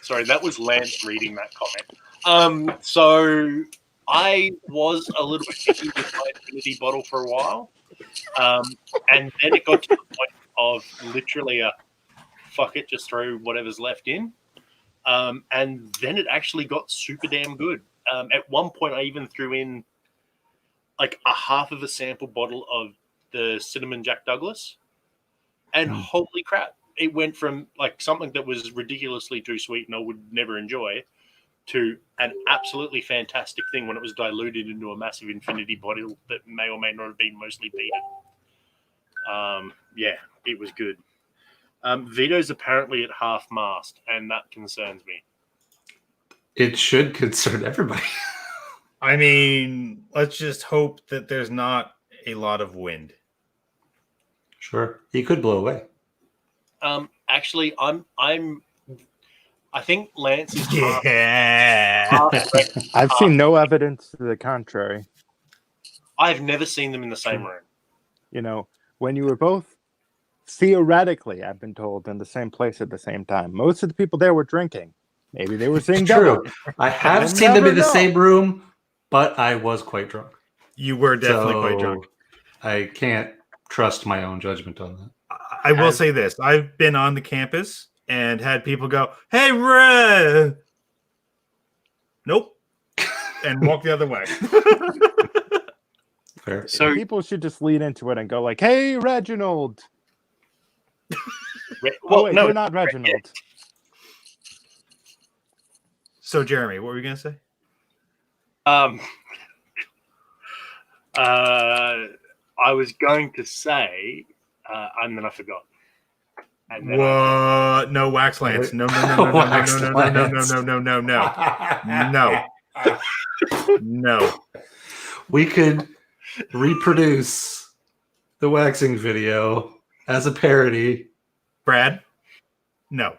Sorry, that was Lance reading that comment. So I was a little bit picky with my infinity bottle for a while. And then it got to the point of literally a fuck it, just throw whatever's left in. And then it actually got super damn good. At one point, I even threw in like a half of a sample bottle of the cinnamon Jack Douglas. And holy crap, it went from like something that was ridiculously too sweet and I would never enjoy to an absolutely fantastic thing when it was diluted into a massive infinity bottle that may or may not have been mostly peated. Yeah, it was good. Vito's apparently at half mast, and that concerns me. It should concern everybody. I mean, let's just hope that there's not a lot of wind. Sure. He could blow away. Actually, I think Lance is half, Yeah. half- I've seen no evidence to the contrary. I've never seen them in the same room. You know, when you were both theoretically, I've been told, in the same place at the same time. Most of the people there were drinking. Maybe they were seeing double. True. I have You'll seen them never in the know. same room, but I was quite drunk. You were definitely So quite drunk. I can't trust my own judgment on that. I will say this. I've been on the campus and had people go, "Hey, Red." Nope. And walk the other way. Fair. So, People should just lead into it and go like, "Hey, Reginald." Oh well, wait, no, you're not Reginald. So, Jeremy, what were you going to say? I was going to say, and then I forgot. And then What? No, Wax Lance. No, no, no, no, no, Wax no, no, no, Lance. no, no, no, no, no. No. We could reproduce the waxing video as a parody. Brad? No.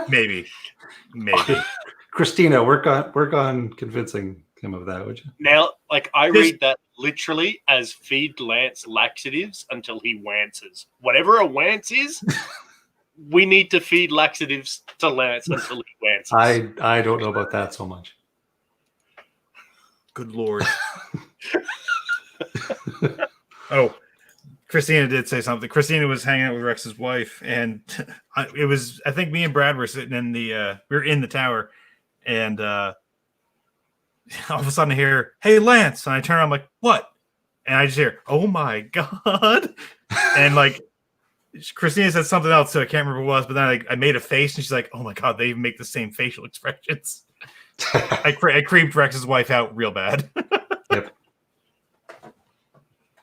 Maybe. Christina, work on convincing him of that, would you? Now, like I This- read that literally as feed Lance laxatives until he wances. Whatever a wance is, We need to feed laxatives to Lance until he answers. I don't know about that so much. Good lord. Oh, Christina did say something. Christina was hanging out with Rex's wife, and it was, I think me and Brad were sitting in the we were in the tower, and all of a sudden I hear, "Hey, Lance," and I turn around, I'm like, "What?" And I just hear, "Oh my god!" And like Christina said something else, so I can't remember what it was, but then I made a face, and she's like, "Oh my god, they even make the same facial expressions." I creeped Rex's wife out real bad. Yep.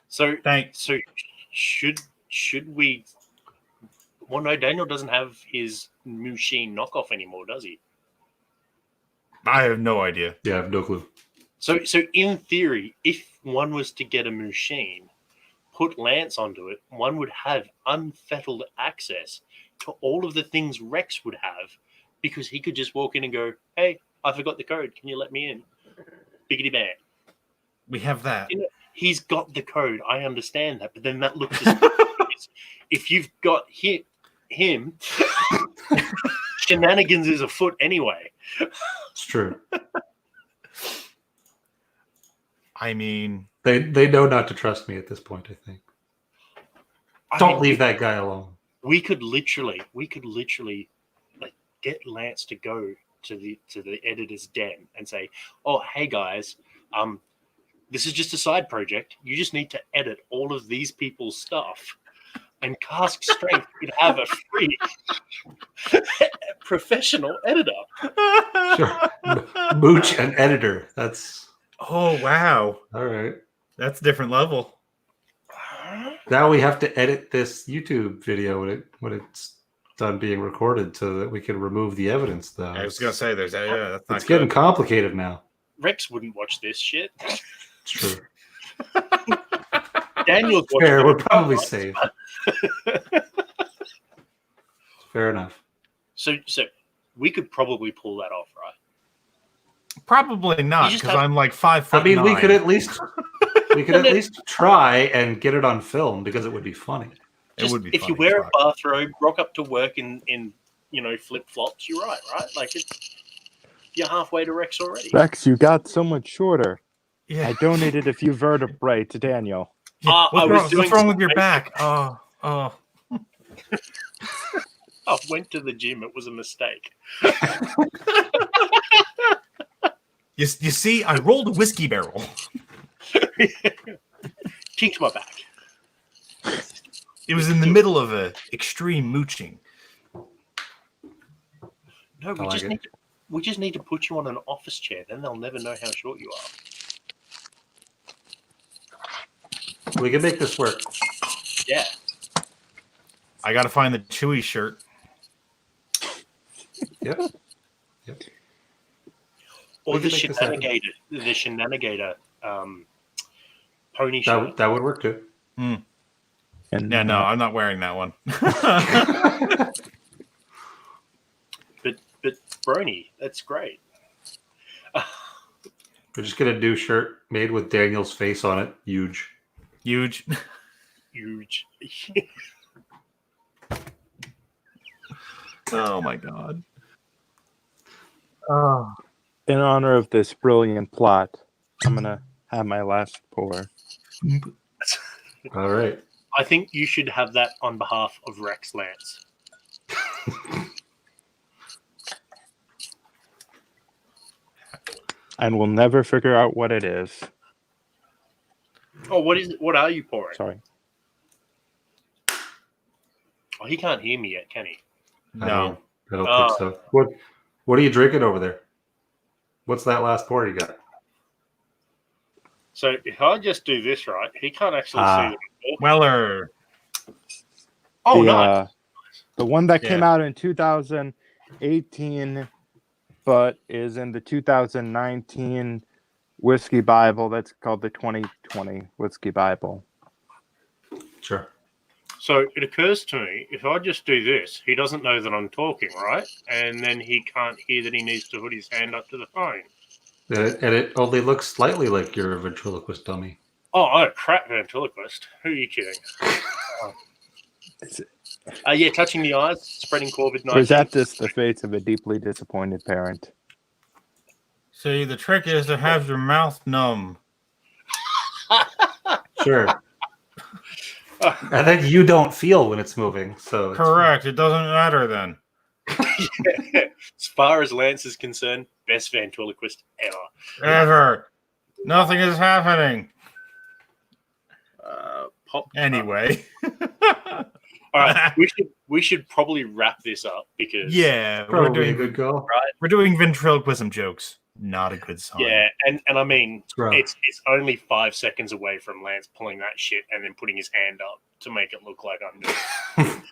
So Thanks. So should we? Well, no, Daniel doesn't have his Mushin knockoff anymore, does he? I have no idea. Yeah, I have no clue. So in theory, if one was to get a Mushin, put Lance onto it, one would have unfettered access to all of the things Rex would have, because he could just walk in and go, "Hey, I forgot the code. Can you let me in?" Biggity bang. We have that. He's got the code. I understand that, but then that looks suspicious. If you've got him, shenanigans is afoot anyway. It's true. I mean, They know not to trust me at this point, I think. Don't leave that guy alone. We could literally like get Lance to go to the editor's den and say, "Oh, hey guys, this is just a side project. You just need to edit all of these people's stuff." And Cask Strength could have a free professional editor. Sure. Mooch and editor. That's oh wow, all right. that's a different level. Now we have to edit this YouTube video when it's done being recorded so that we can remove the evidence. Though I was gonna say there's that. Yeah, that's not it's getting good. complicated now. Rex wouldn't watch this shit. It's true. Daniel, Fair. We're probably safe. Fair enough. So we could probably pull that off, right? Probably not, You just because have- I'm like 5 foot. I mean, we 9. could at least try and get it on film because it would be funny. It would be if you funny, wear fuck. a bathrobe, rock up to work in flip flops, you're right? Like you're halfway to Rex already. Rex, you got so much shorter. Yeah. I donated a few vertebrae to Daniel. Yeah, I was what's doing wrong with your some- back? Oh. I went to the gym. It was a mistake. You see, I rolled a whiskey barrel. Kinked my back. It was in the middle of a extreme mooching. No, I like it. we just need to put you on an office chair. Then they'll never know how short you are. We can make this work. Yeah. I got to find the Chewy shirt. Yep. Or We the can make this happen. Shenanigator pony shirt. That would work too. And Yeah, no, I'm not wearing that one. But Brony, that's great. We're just gonna do shirt made with Daniel's face on it. Huge. Huge. Huge. Oh my god. Oh. In honor of this brilliant plot, I'm gonna have my last pour. All right. I think you should have that on behalf of Rex Lance. And we'll never figure out what it is. Oh, what is it? What are you pouring? Sorry. Oh, he can't hear me yet, can he? No. I don't think so. What are you drinking over there? What's that last pour you got? So if I just do this right, he can't actually Ah. see it. Weller. Oh, the, nice. The one that came Yeah. out in 2018, but is in the 2019 Whiskey Bible. That's called the 2020 Whiskey Bible. Sure. So it occurs to me, if I just do this, he doesn't know that I'm talking, right? And then he can't hear that he needs to put his hand up to the phone. And it only looks slightly like you're a ventriloquist dummy. Oh, I'm a crap ventriloquist. Who are you kidding? Yeah, touching the eyes, spreading COVID-19. Or is that just the face of a deeply disappointed parent? See, the trick is to have your mouth numb. Sure. And then you don't feel when it's moving. So it's Correct. It doesn't matter then. As far as Lance is concerned, best ventriloquist ever. Ever. Nothing is happening. Pop. Anyway. All right, we should probably wrap this up because Yeah, probably a good goal. we're doing ventriloquism jokes. Not a good sign. Yeah, and I mean rough. it's only 5 seconds away from Lance pulling that shit and then putting his hand up to make it look like I'm doing it.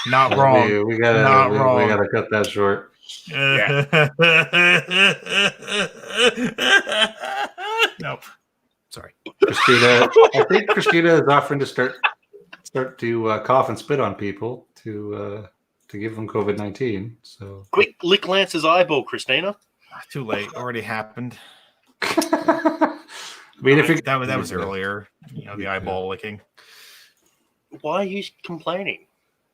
Not wrong. We gotta, Not wrong. We gotta cut that short. Nope. Sorry. Christina, I think Christina is offering to start to cough and spit on people to give them COVID-19. So Quick, lick Lance's eyeball, Christina. Too late. Already happened. I mean, if you That was earlier. You know, the eyeball licking. Why are you complaining?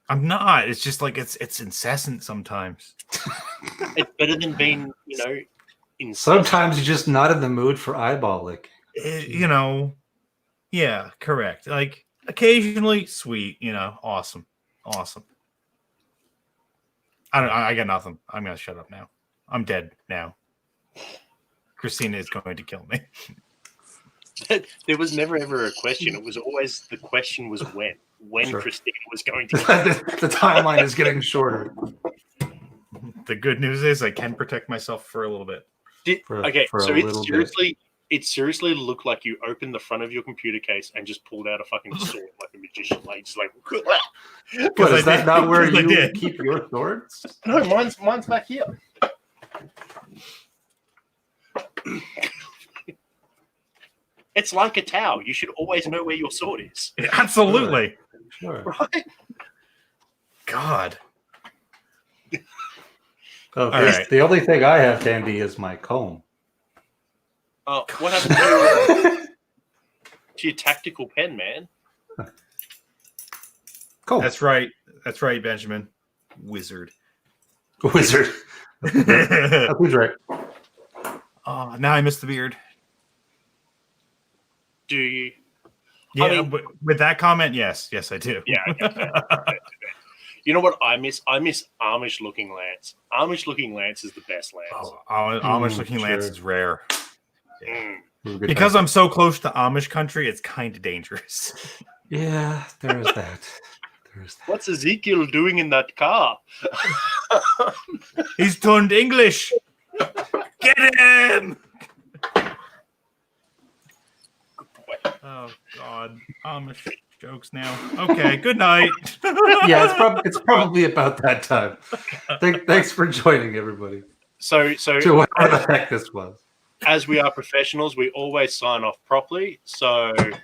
I'm not. It's just like it's incessant sometimes. It's better than being, in sometimes you're just not in the mood for eyeball licking. You know, yeah, correct. Like occasionally, sweet. Awesome. I got nothing. I'm gonna shut up now. I'm dead now. Christina is going to kill me. There was never ever a question. It was always the question was when Sure. Christina was going to. The timeline is getting shorter. The good news is I can protect myself for a little bit. For So a little bit. it seriously looked like you opened the front of your computer case and just pulled out a fucking sword like a magician, like just like. What, is I that did- not where because I you did. keep your swords? No, mine's back here. It's like a towel. You should always know where your sword is, Absolutely. Sure. right? God. Oh, All right. The only thing I have handy is my comb. Oh, what happened to your tactical pen, man? Comb. That's right. That's right, Benjamin. Wizard. Wizard. That's who's right. Oh, now I missed the beard. Do you? Yeah, I mean- with that comment, yes, I do. Yeah. Okay. You know what I miss? I miss Amish-looking Lance. Amish-looking Lance is the best Lance. Amish looking Lance sure. is rare. Mm. It was a good Because time. I'm so close to Amish country, it's kind of dangerous. Yeah, there is that. What's Ezekiel doing in that car? He's turned English. Get him! Oh God, Amish jokes now. Okay, good night. Yeah, it's probably about that time. Thanks for joining, everybody. So To whatever the heck this was. as we are professionals, we always sign off properly. So